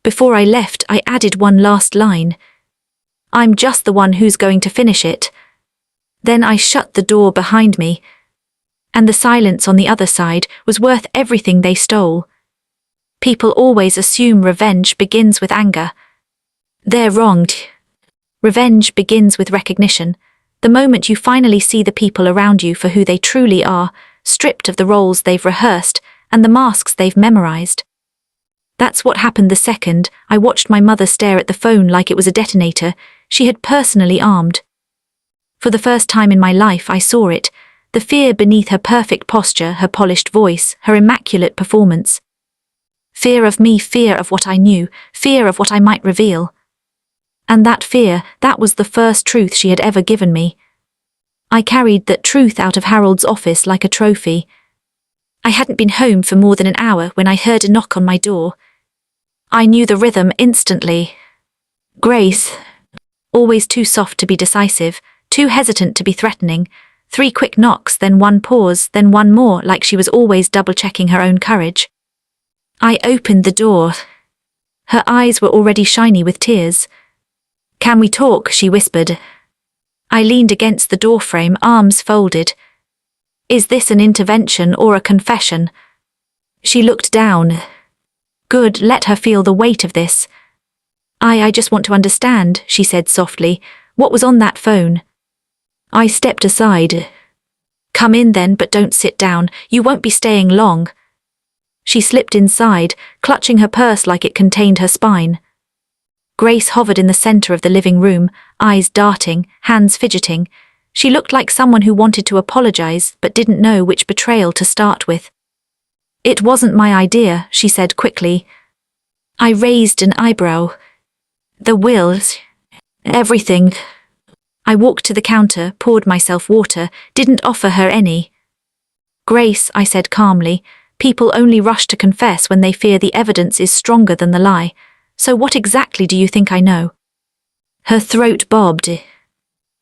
S2: Before I left, I added one last line. "I'm just the one who's going to finish it." Then I shut the door behind me. And the silence on the other side was worth everything they stole. People always assume revenge begins with anger. They're wrong. Revenge begins with recognition. The moment you finally see the people around you for who they truly are, stripped of the roles they've rehearsed and the masks they've memorized. That's what happened the second I watched my mother stare at the phone like it was a detonator she had personally armed. For the first time in my life I saw it, the fear beneath her perfect posture, her polished voice, her immaculate performance. Fear of me, fear of what I knew, fear of what I might reveal. And that fear, that was the first truth she had ever given me. I carried that truth out of Harold's office like a trophy. I hadn't been home for more than an hour when I heard a knock on my door. I knew the rhythm instantly. Grace. Always too soft to be decisive, too hesitant to be threatening. 3 quick knocks, then one pause, then one more, like she was always double-checking her own courage. I opened the door. Her eyes were already shiny with tears. "Can we talk?" she whispered. I leaned against the doorframe, arms folded. "Is this an intervention or a confession?" She looked down. "Good, let her feel the weight of this." I just want to understand," she said softly. "What was on that phone?" I stepped aside. "Come in then, but don't sit down. You won't be staying long." She slipped inside, clutching her purse like it contained her spine. Grace hovered in the center of the living room, eyes darting, hands fidgeting. She looked like someone who wanted to apologize but didn't know which betrayal to start with. "It wasn't my idea," she said quickly. I raised an eyebrow. "The wills, everything." I walked to the counter, poured myself water, didn't offer her any. Grace, I said calmly, people only rush to confess when they fear the evidence is stronger than the lie. So what exactly do you think I know? Her throat bobbed.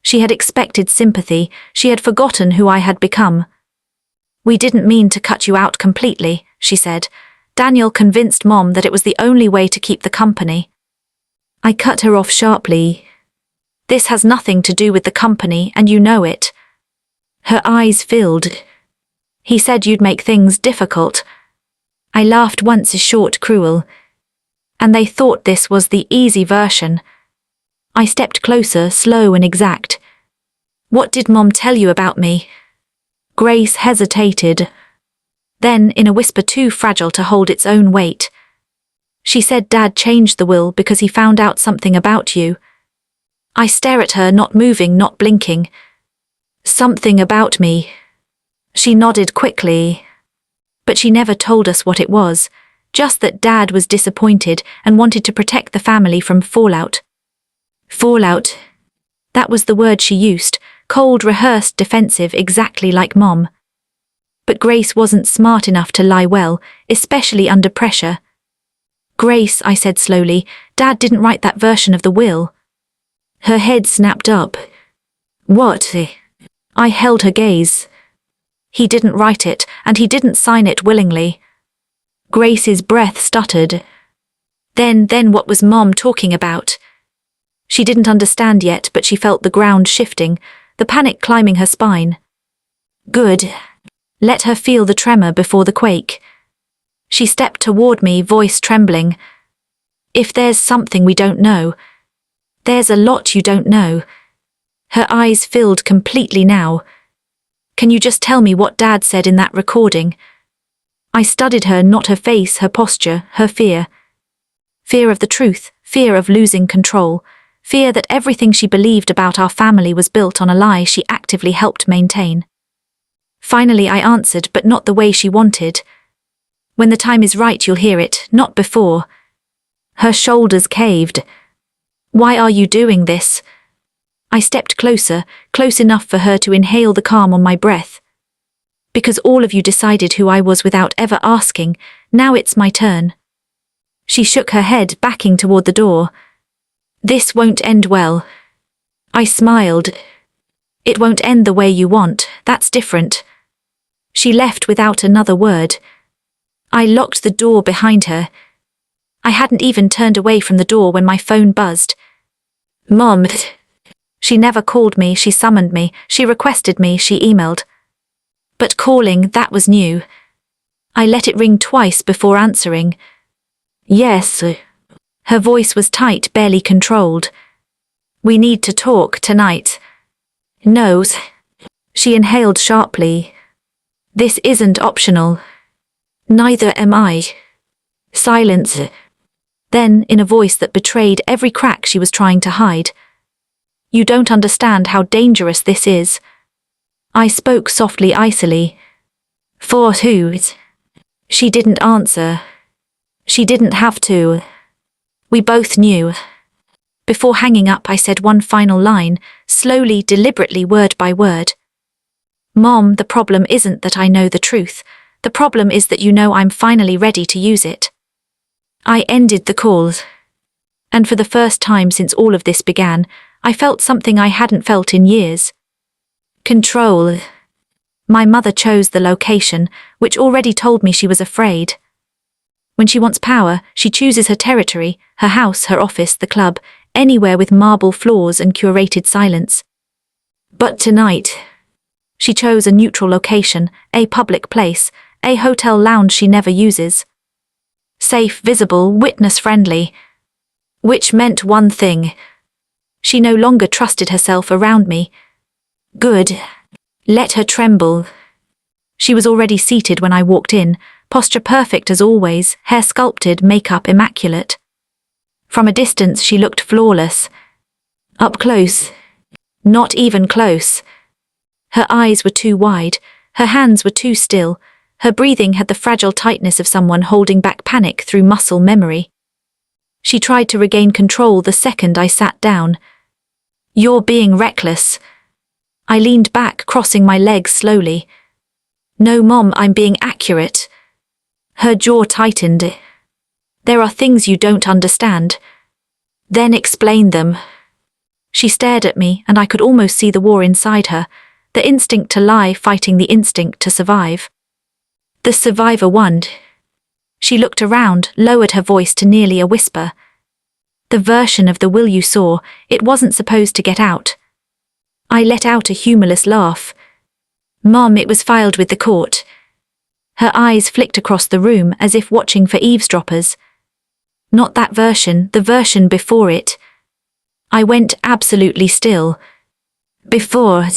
S2: She had expected sympathy. She had forgotten who I had become. We didn't mean to cut you out completely, she said. Daniel convinced Mom that it was the only way to keep the company. I cut her off sharply. This has nothing to do with the company, and you know it. Her eyes filled. He said you'd make things difficult. I laughed once, a short, cruel. And they thought this was the easy version. I stepped closer, slow and exact. What did Mom tell you about me? Grace hesitated. Then, in a whisper too fragile to hold its own weight, she said Dad changed the will because he found out something about you. I stare at her, not moving, not blinking. Something about me. She nodded quickly. But she never told us what it was, just that Dad was disappointed and wanted to protect the family from fallout. Fallout. That was the word she used, cold, rehearsed, defensive, exactly like Mom. But Grace wasn't smart enough to lie well, especially under pressure. Grace, I said slowly, Dad didn't write that version of the will. Her head snapped up. What? I held her gaze. He didn't write it, and he didn't sign it willingly. Grace's breath stuttered. Then what was Mom talking about? She didn't understand yet, but she felt the ground shifting, the panic climbing her spine. Good. Let her feel the tremor before the quake. She stepped toward me, voice trembling. If there's something we don't know, there's a lot you don't know. Her eyes filled completely now. Can you just tell me what Dad said in that recording? I studied her, not her face, her posture, her fear. Fear of the truth, fear of losing control, fear that everything she believed about our family was built on a lie she actively helped maintain. Finally I answered, but not the way she wanted. When the time is right you'll hear it, not before. Her shoulders caved. Why are you doing this? I stepped closer, close enough for her to inhale the calm on my breath. Because all of you decided who I was without ever asking, now it's my turn. She shook her head, backing toward the door. This won't end well. I smiled. It won't end the way you want, that's different. She left without another word. I locked the door behind her. I hadn't even turned away from the door when my phone buzzed. Mom. She never called me, she summoned me, she requested me, she emailed. But calling, that was new. I let it ring twice before answering. Yes. Her voice was tight, barely controlled. We need to talk tonight. No. She inhaled sharply. This isn't optional. Neither am I. Silence. Then, in a voice that betrayed every crack she was trying to hide. You don't understand how dangerous this is. I spoke softly, icily. For who? She didn't answer. She didn't have to. We both knew. Before hanging up, I said one final line, slowly, deliberately, word by word. Mom, the problem isn't that I know the truth. The problem is that you know I'm finally ready to use it. I ended the call. And for the first time since all of this began, I felt something I hadn't felt in years. Control. My mother chose the location, which already told me she was afraid. When she wants power, she chooses her territory, her house, her office, the club, anywhere with marble floors and curated silence. But tonight, she chose a neutral location, a public place, a hotel lounge she never uses. Safe, visible, witness-friendly. Which meant one thing. She no longer trusted herself around me. Good. Let her tremble. She was already seated when I walked in, posture perfect as always, hair sculpted, makeup immaculate. From a distance she looked flawless. Up close. Not even close. Her eyes were too wide, her hands were too still, her breathing had the fragile tightness of someone holding back panic through muscle memory. She tried to regain control the second I sat down. You're being reckless. I leaned back, crossing my legs slowly. No, Mom, I'm being accurate. Her jaw tightened. There are things you don't understand. Then explain them. She stared at me, and I could almost see the war inside her, the instinct to lie fighting the instinct to survive. The survivor won. She looked around, lowered her voice to nearly a whisper. The version of the will you saw, it wasn't supposed to get out. I let out a humorless laugh. Mom, it was filed with the court. Her eyes flicked across the room as if watching for eavesdroppers. Not that version, the version before it. I went absolutely still. Before.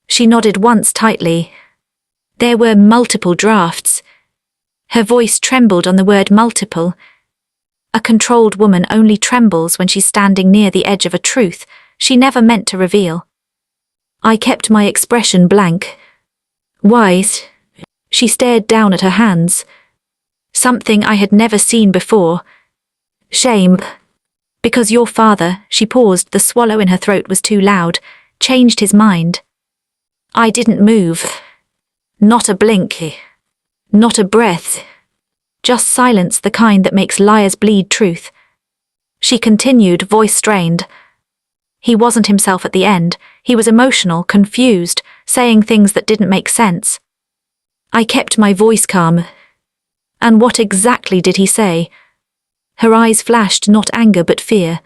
S2: She nodded once tightly. There were multiple drafts. Her voice trembled on the word multiple. A controlled woman only trembles when she's standing near the edge of a truth she never meant to reveal. I kept my expression blank. Wise. She stared down at her hands. Something I had never seen before. Shame. Because your father, she paused, the swallow in her throat was too loud, changed his mind. I didn't move. Not a blink. Not a breath. Just silence, the kind that makes liars bleed truth. She continued, voice strained. He wasn't himself at the end. He was emotional, confused, saying things that didn't make sense. I kept my voice calm. And what exactly did he say? Her eyes flashed not anger but fear.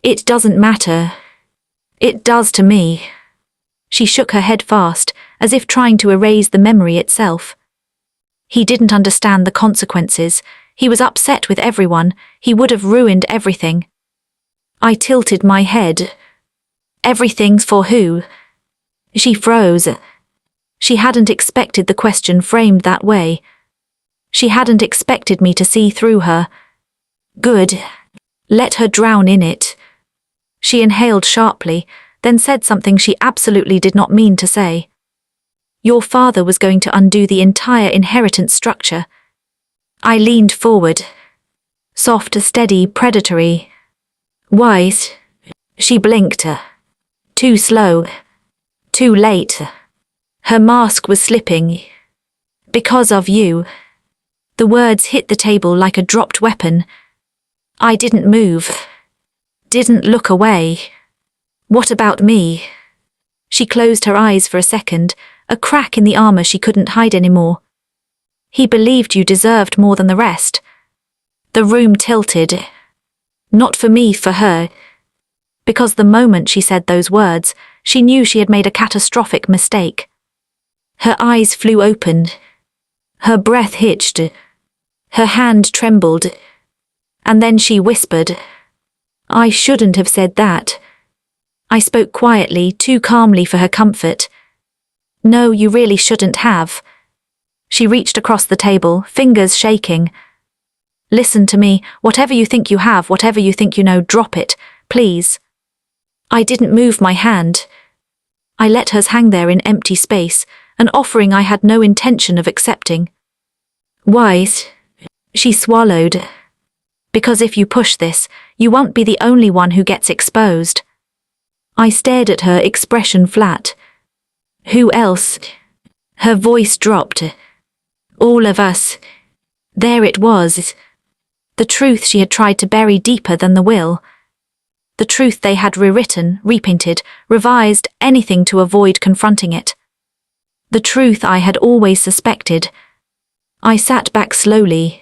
S2: It doesn't matter. It does to me. She shook her head fast, as if trying to erase the memory itself. He didn't understand the consequences. He was upset with everyone. He would have ruined everything. I tilted my head. Everything's for who? She froze. She hadn't expected the question framed that way. She hadn't expected me to see through her. Good. Let her drown in it. She inhaled sharply, then said something she absolutely did not mean to say. Your father was going to undo the entire inheritance structure. I leaned forward. Soft, steady, predatory. Wise. She blinked. Too slow. Too late. Her mask was slipping. Because of you. The words hit the table like a dropped weapon. I didn't move. Didn't look away. What about me? She closed her eyes for a second, a crack in the armor she couldn't hide anymore. He believed you deserved more than the rest. The room tilted. Not for me, for her. Because the moment she said those words, she knew she had made a catastrophic mistake. Her eyes flew open. Her breath hitched. Her hand trembled. And then she whispered, I shouldn't have said that. I spoke quietly, too calmly for her comfort. No, you really shouldn't have. She reached across the table, fingers shaking. Listen to me, whatever you think you have, whatever you think you know, drop it, please. I didn't move my hand. I let hers hang there in empty space, an offering I had no intention of accepting. Wise. She swallowed. Because if you push this, you won't be the only one who gets exposed. I stared at her, expression flat. Who else? Her voice dropped. All of us. There it was. The truth she had tried to bury deeper than the will. The truth they had rewritten, repainted, revised, anything to avoid confronting it. The truth I had always suspected. I sat back slowly.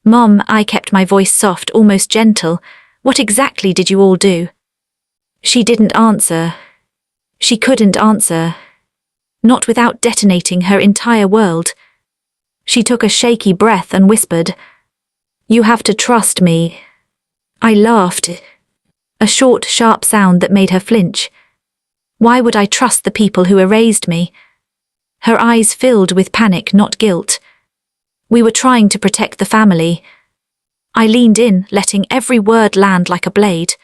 S2: Mom, I kept my voice soft, almost gentle. What exactly did you all do? She didn't answer. She couldn't answer. Not without detonating her entire world. She took a shaky breath and whispered, You have to trust me. I laughed. A short, sharp sound that made her flinch. Why would I trust the people who erased me? Her eyes filled with panic, not guilt. We were trying to protect the family. I leaned in, letting every word land like a blade.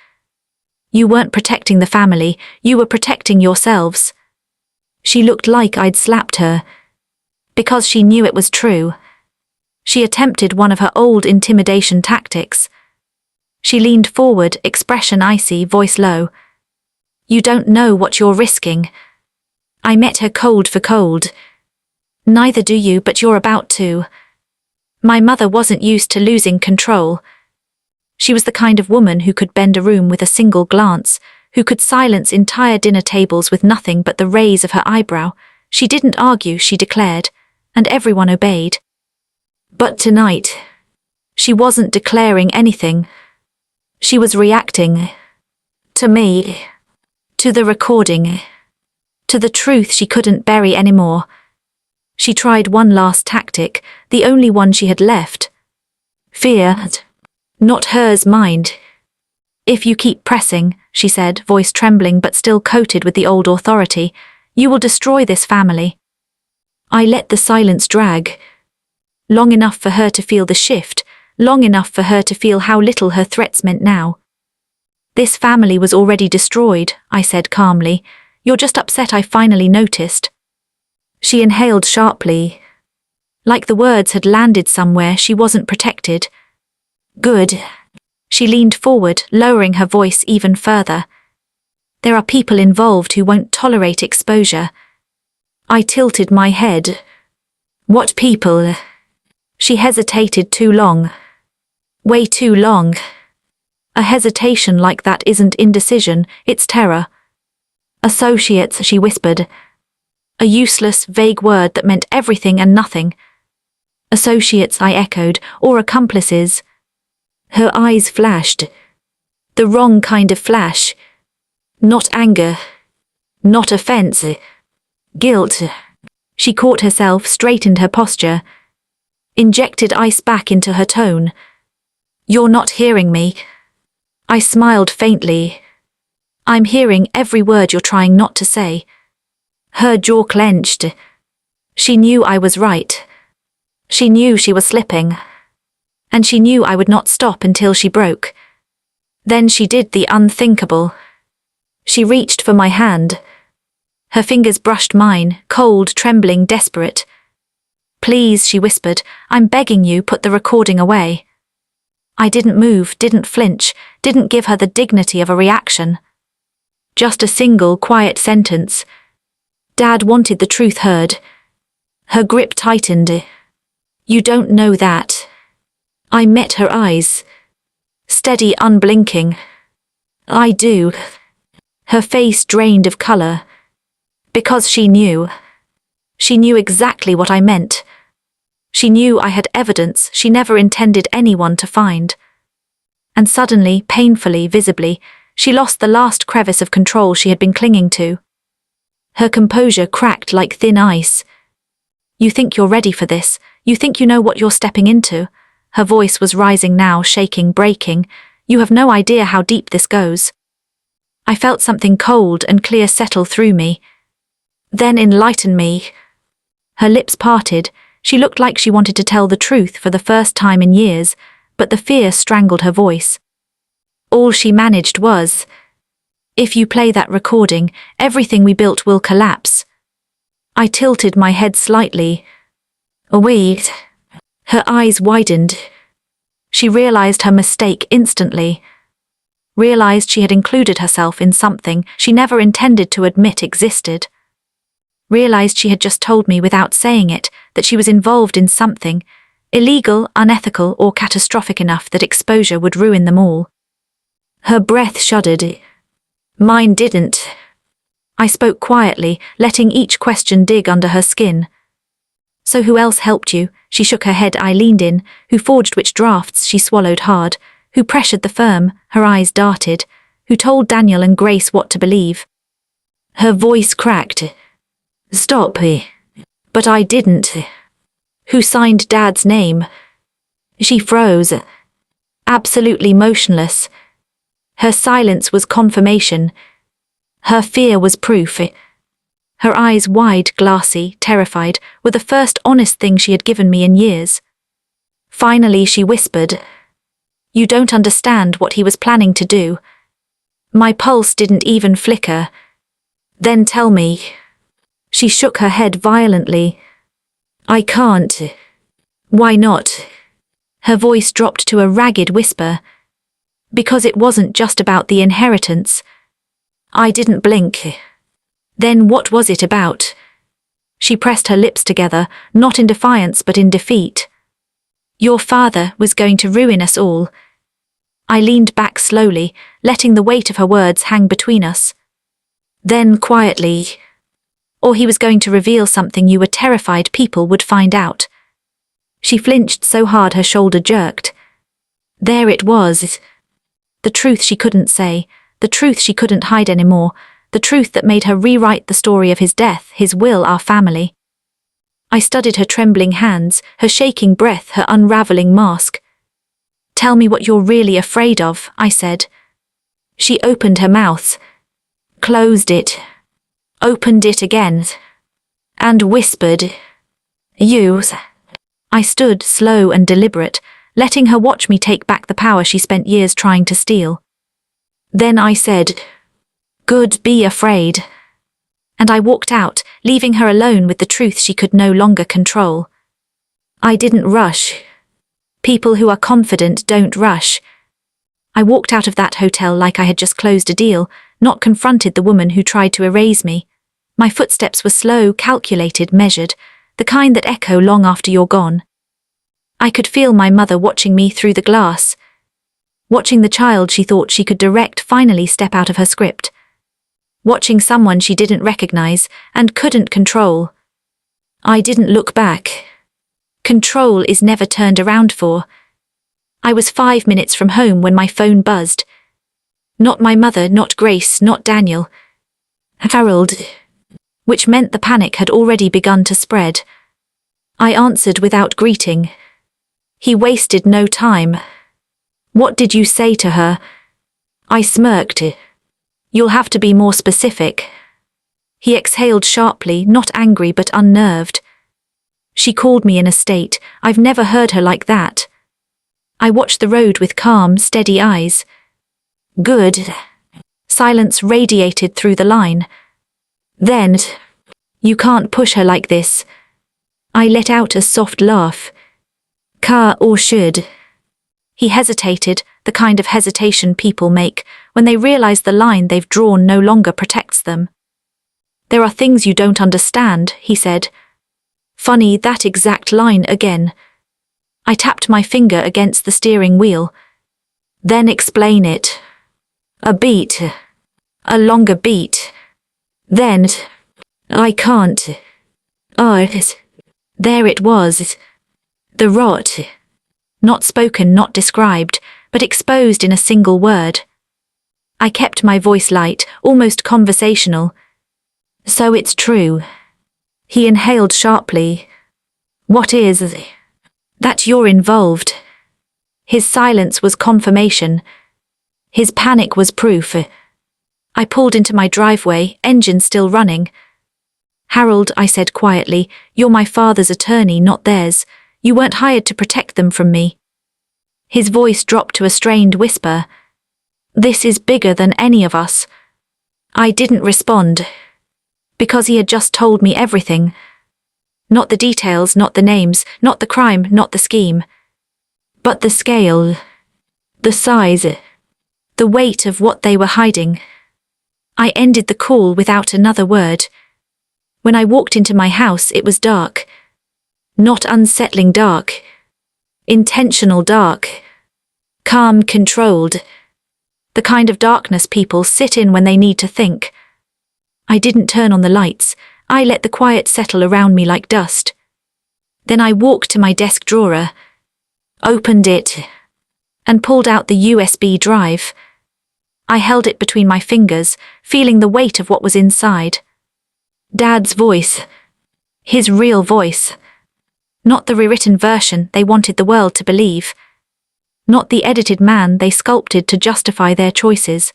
S2: You weren't protecting the family, you were protecting yourselves. She looked like I'd slapped her. Because she knew it was true. She attempted one of her old intimidation tactics. She leaned forward, expression icy, voice low. You don't know what you're risking. I met her cold for cold. Neither do you, but you're about to. My mother wasn't used to losing control. She was the kind of woman who could bend a room with a single glance, who could silence entire dinner tables with nothing but the raise of her eyebrow. She didn't argue, she declared, and everyone obeyed. But tonight, she wasn't declaring anything. She was reacting. To me. To the recording. To the truth she couldn't bury anymore. She tried one last tactic, the only one she had left. Fear. Not hers, mind. If you keep pressing, she said, voice trembling but still coated with the old authority, you will destroy this family. I let the silence drag. Long enough for her to feel the shift, long enough for her to feel how little her threats meant now. This family was already destroyed, I said calmly. You're just upset I finally noticed. She inhaled sharply. Like the words had landed somewhere she wasn't protected. Good. She leaned forward, lowering her voice even further. There are people involved who won't tolerate exposure. I tilted my head. What people? She hesitated too long. Way too long. A hesitation like that isn't indecision, it's terror. Associates, she whispered. A useless, vague word that meant everything and nothing. Associates, I echoed, or accomplices. Her eyes flashed. The wrong kind of flash. Not anger. Not offense. Guilt. She caught herself, straightened her posture. Injected ice back into her tone. You're not hearing me. I smiled faintly. I'm hearing every word you're trying not to say. Her jaw clenched. She knew I was right. She knew she was slipping. And she knew I would not stop until she broke. Then she did the unthinkable. She reached for my hand. Her fingers brushed mine, cold, trembling, desperate. Please, she whispered, I'm begging you, put the recording away. I didn't move, didn't flinch, didn't give her the dignity of a reaction. Just a single, quiet sentence. Dad wanted the truth heard. Her grip tightened. You don't know that. I met her eyes. Steady, unblinking. I do. Her face drained of color. Because she knew. She knew exactly what I meant. She knew I had evidence she never intended anyone to find. And suddenly, painfully, visibly, she lost the last crevice of control she had been clinging to. Her composure cracked like thin ice. You think you're ready for this? You think you know what you're stepping into? Her voice was rising now, shaking, breaking. You have no idea how deep this goes. I felt something cold and clear settle through me. Then enlighten me. Her lips parted. She looked like she wanted to tell the truth for the first time in years, but the fear strangled her voice. All she managed was, if you play that recording, everything we built will collapse. I tilted my head slightly. Wait. Her eyes widened. She realized her mistake instantly. Realized she had included herself in something she never intended to admit existed. Realized she had just told me without saying it that she was involved in something illegal, unethical, or catastrophic enough that exposure would ruin them all. Her breath shuddered. Mine didn't. I spoke quietly, letting each question dig under her skin. So who else helped you? She shook her head. I leaned in. Who forged which drafts? She swallowed hard. Who pressured the firm? Her eyes darted. Who told Daniel and Grace what to believe? Her voice cracked. Stop. But I didn't. Who signed Dad's name? She froze. Absolutely motionless. Her silence was confirmation. Her fear was proof. Her eyes wide, glassy, terrified, were the first honest thing she had given me in years. Finally she whispered, You don't understand what he was planning to do. My pulse didn't even flicker. Then tell me. She shook her head violently. I can't. Why not? Her voice dropped to a ragged whisper. Because it wasn't just about the inheritance. I didn't blink. Then what was it about? She pressed her lips together, not in defiance but in defeat. Your father was going to ruin us all. I leaned back slowly, letting the weight of her words hang between us. Then quietly, or he was going to reveal something you were terrified people would find out. She flinched so hard her shoulder jerked. There it was. The truth she couldn't say, the truth she couldn't hide anymore, the truth that made her rewrite the story of his death, his will, our family. I studied her trembling hands, her shaking breath, her unraveling mask. Tell me what you're really afraid of, I said. She opened her mouth, closed it, opened it again, and whispered, You. I stood, slow and deliberate, letting her watch me take back the power she spent years trying to steal. Then I said, Good, be afraid. And I walked out, leaving her alone with the truth she could no longer control. I didn't rush. People who are confident don't rush. I walked out of that hotel like I had just closed a deal, not confronted the woman who tried to erase me. My footsteps were slow, calculated, measured, the kind that echo long after you're gone. I could feel my mother watching me through the glass, watching the child she thought she could direct finally step out of her script, watching someone she didn't recognize and couldn't control. I didn't look back. Control is never turned around for. I was 5 minutes from home when my phone buzzed. Not my mother, not Grace, not Daniel. Harold. Which meant the panic had already begun to spread. I answered without greeting. He wasted no time. What did you say to her? I smirked. You'll have to be more specific. He exhaled sharply, not angry but unnerved. She called me in a state. I've never heard her like that. I watched the road with calm, steady eyes. Good. Silence radiated through the line. Then, you can't push her like this. I let out a soft laugh. Or should. He hesitated, the kind of hesitation people make when they realize the line they've drawn no longer protects them. There are things you don't understand, he said. Funny, that exact line again. I tapped my finger against the steering wheel. Then explain it. A beat. A longer beat. Then, I can't. There it was. The rot. Not spoken, not described, but exposed in a single word. I kept my voice light, almost conversational. So it's true. He inhaled sharply. What is? That you're involved. His silence was confirmation. His panic was proof. I pulled into my driveway, engine still running. Harold, I said quietly, you're my father's attorney, not theirs. You weren't hired to protect them from me. His voice dropped to a strained whisper. This is bigger than any of us. I didn't respond. Because he had just told me everything. Not the details, not the names, not the crime, not the scheme. But the scale. The size. The weight of what they were hiding. I ended the call without another word. When I walked into my house, it was dark. Not unsettling dark. Intentional dark. Calm, controlled. The kind of darkness people sit in when they need to think. I didn't turn on the lights. I let the quiet settle around me like dust. Then I walked to my desk drawer, opened it, and pulled out the USB drive. I held it between my fingers, feeling the weight of what was inside. Dad's voice. His real voice. Not the rewritten version they wanted the world to believe. Not the edited man they sculpted to justify their choices.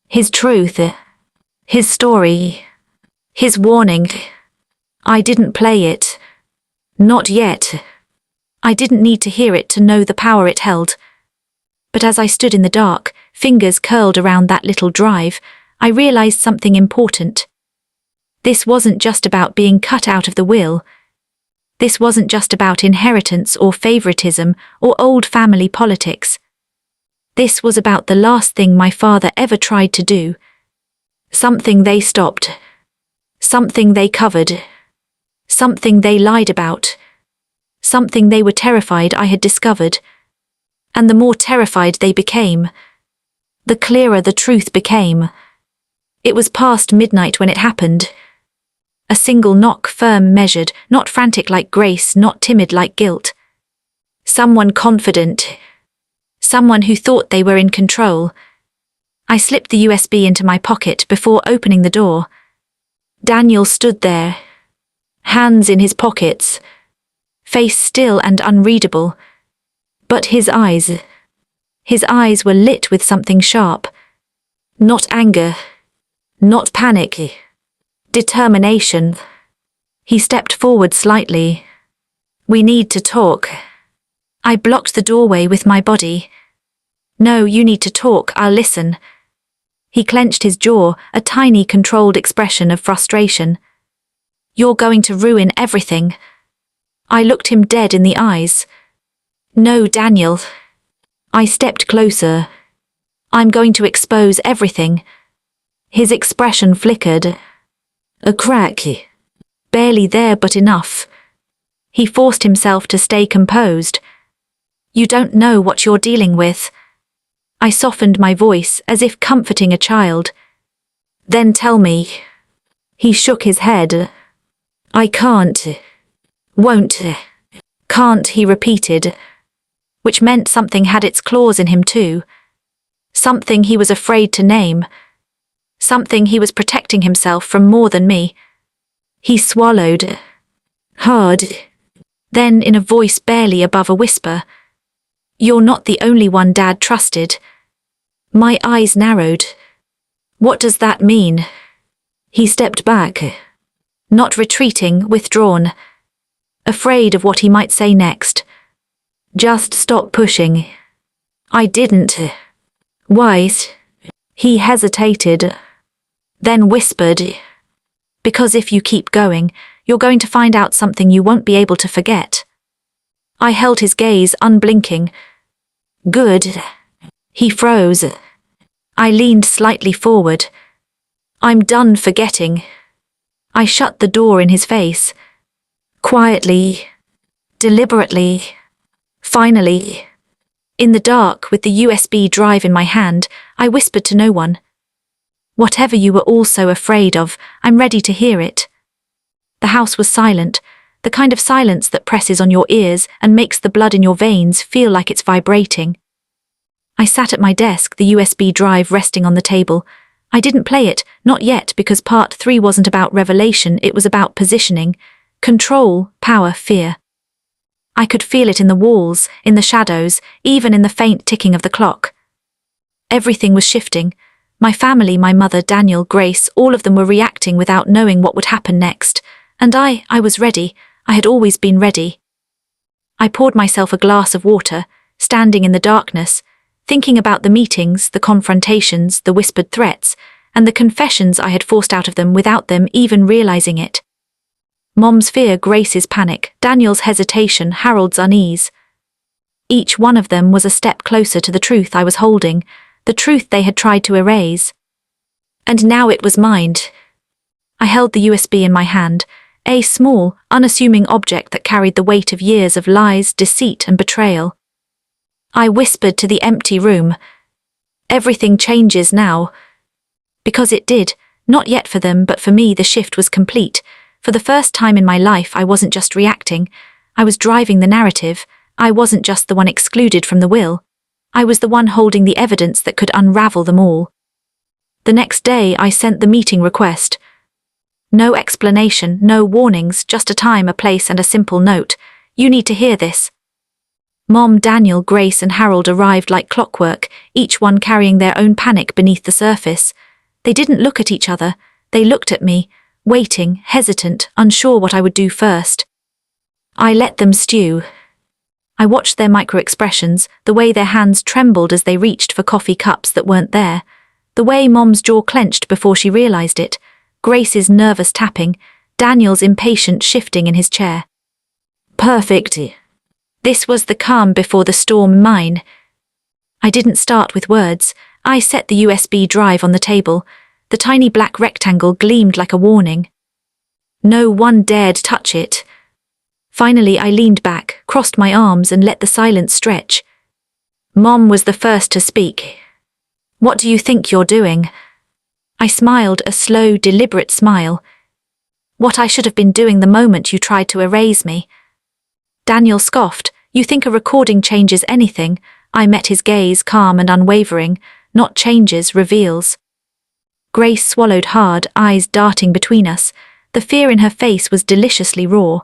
S2: His truth. His story. His warning. I didn't play it. Not yet. I didn't need to hear it to know the power it held. But as I stood in the dark, fingers curled around that little drive, I realized something important. This wasn't just about being cut out of the will. This wasn't just about inheritance or favoritism or old family politics. This was about the last thing my father ever tried to do. Something they stopped. Something they covered. Something they lied about. Something they were terrified I had discovered. And the more terrified they became, the clearer the truth became. It was past midnight when it happened. A single knock, firm, measured, not frantic like grace, not timid like guilt. Someone confident. Someone who thought they were in control. I slipped the USB into my pocket before opening the door. Daniel stood there, hands in his pockets, face still and unreadable. But his eyes were lit with something sharp. Not anger, not panic, determination. He stepped forward slightly. We need to talk. I blocked the doorway with my body. No, you need to talk, I'll listen. He clenched his jaw, a tiny controlled expression of frustration. You're going to ruin everything. I looked him dead in the eyes. No, Daniel. I stepped closer. I'm going to expose everything. His expression flickered. A crack. Barely there, but enough. He forced himself to stay composed. You don't know what you're dealing with. I softened my voice as if comforting a child. Then tell me. He shook his head. I can't. Won't. Can't, he repeated. Which meant something had its claws in him too. Something he was afraid to name. Something he was protecting himself from more than me. He swallowed. Hard. Then in a voice barely above a whisper. You're not the only one Dad trusted. My eyes narrowed. What does that mean? He stepped back. Not retreating, withdrawn. Afraid of what he might say next. Just stop pushing. I didn't. Why? He hesitated. Then whispered. Because if you keep going, you're going to find out something you won't be able to forget. I held his gaze unblinking. Good. He froze. I leaned slightly forward. I'm done forgetting. I shut the door in his face. Quietly. Deliberately. Finally. In the dark, with the USB drive in my hand, I whispered to no one. Whatever you were all so afraid of, I'm ready to hear it. The house was silent. The kind of silence that presses on your ears and makes the blood in your veins feel like it's vibrating. I sat at my desk, the USB drive resting on the table. I didn't play it, not yet, because part 3 wasn't about revelation, it was about positioning, control, power, fear. I could feel it in the walls, in the shadows, even in the faint ticking of the clock. Everything was shifting. My family, my mother, Daniel, Grace, all of them were reacting without knowing what would happen next. And I was ready. I had always been ready. I poured myself a glass of water, standing in the darkness, thinking about the meetings, the confrontations, the whispered threats, and the confessions I had forced out of them without them even realizing it. Mom's fear, Grace's panic, Daniel's hesitation, Harold's unease. Each one of them was a step closer to the truth I was holding, the truth they had tried to erase. And now it was mine. I held the USB in my hand, a small, unassuming object that carried the weight of years of lies, deceit, and betrayal. I whispered to the empty room. Everything changes now. Because it did, not yet for them, but for me the shift was complete. For the first time in my life I wasn't just reacting, I was driving the narrative. I wasn't just the one excluded from the will. I was the one holding the evidence that could unravel them all. The next day I sent the meeting request. No explanation, no warnings, just a time, a place, and a simple note. You need to hear this. Mom, Daniel, Grace, and Harold arrived like clockwork, each one carrying their own panic beneath the surface. They didn't look at each other. They looked at me, waiting, hesitant, unsure what I would do first. I let them stew. I watched their micro-expressions, the way their hands trembled as they reached for coffee cups that weren't there, the way Mom's jaw clenched before she realized it, Grace's nervous tapping, Daniel's impatient shifting in his chair. Perfect. This was the calm before the storm mine. I didn't start with words. I set the USB drive on the table. The tiny black rectangle gleamed like a warning. No one dared touch it. Finally, I leaned back, crossed my arms, and let the silence stretch. Mom was the first to speak. "What do you think you're doing?" I smiled, a slow, deliberate smile. "What I should have been doing the moment you tried to erase me." Daniel scoffed. "You think a recording changes anything?" I met his gaze, calm and unwavering. "Not changes, reveals." Grace swallowed hard, eyes darting between us. The fear in her face was deliciously raw.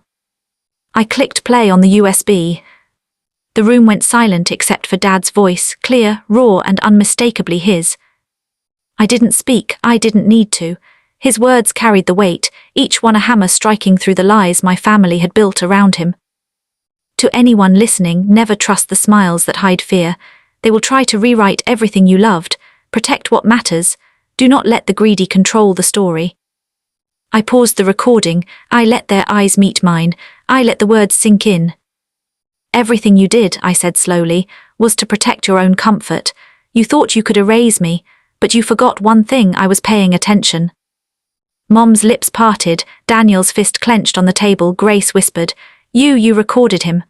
S2: I clicked play on the USB. The room went silent except for Dad's voice, clear, raw, and unmistakably his. I didn't speak, I didn't need to. His words carried the weight, each one a hammer striking through the lies my family had built around him. To anyone listening, never trust the smiles that hide fear. They will try to rewrite everything you loved. Protect what matters. Do not let the greedy control the story. I paused the recording. I let their eyes meet mine. I let the words sink in. "Everything you did," I said slowly, "was to protect your own comfort. You thought you could erase me, but you forgot one thing: I was paying attention." Mom's lips parted, Daniel's fist clenched on the table. Grace whispered, You recorded him."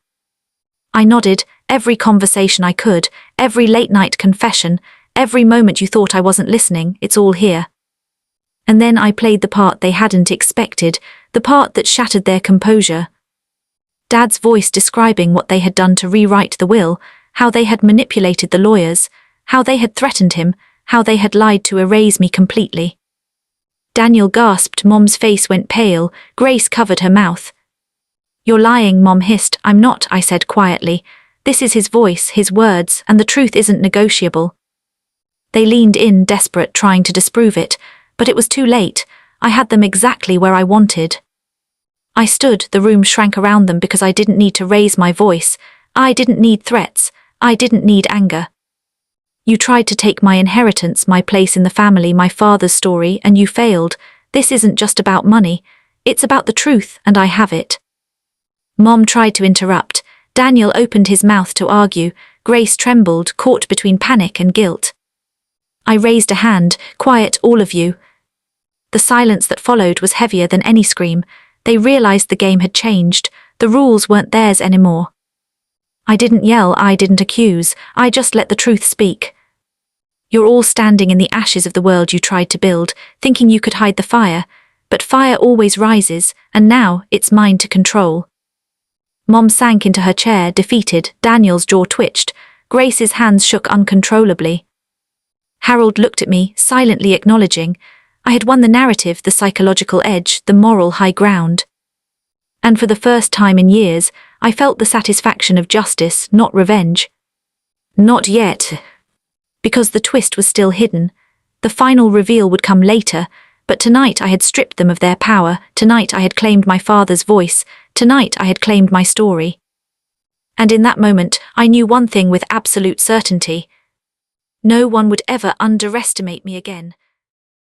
S2: I nodded. "Every conversation I could, every late-night confession, every moment you thought I wasn't listening, it's all here." And then I played the part they hadn't expected, the part that shattered their composure. Dad's voice describing what they had done to rewrite the will, how they had manipulated the lawyers, how they had threatened him, how they had lied to erase me completely. Daniel gasped. Mom's face went pale. Grace covered her mouth. "You're lying," Mom hissed. "I'm not," I said quietly. "This is his voice, his words, and the truth isn't negotiable." They leaned in, desperate, trying to disprove it, but it was too late. I had them exactly where I wanted. I stood, the room shrank around them because I didn't need to raise my voice. I didn't need threats. I didn't need anger. "You tried to take my inheritance, my place in the family, my father's story, and you failed. This isn't just about money. It's about the truth, and I have it." Mom tried to interrupt. Daniel opened his mouth to argue. Grace trembled, caught between panic and guilt. I raised a hand. "Quiet, all of you." The silence that followed was heavier than any scream. They realized the game had changed. The rules weren't theirs anymore. I didn't yell, I didn't accuse, I just let the truth speak. "You're all standing in the ashes of the world you tried to build, thinking you could hide the fire. But fire always rises, and now it's mine to control." Mom sank into her chair, defeated. Daniel's jaw twitched. Grace's hands shook uncontrollably. Harold looked at me, silently acknowledging. I had won the narrative, the psychological edge, the moral high ground. And for the first time in years, I felt the satisfaction of justice, not revenge. Not yet. Because the twist was still hidden. The final reveal would come later, but tonight I had stripped them of their power. Tonight I had claimed my father's voice. Tonight I had claimed my story. And in that moment, I knew one thing with absolute certainty. No one would ever underestimate me again.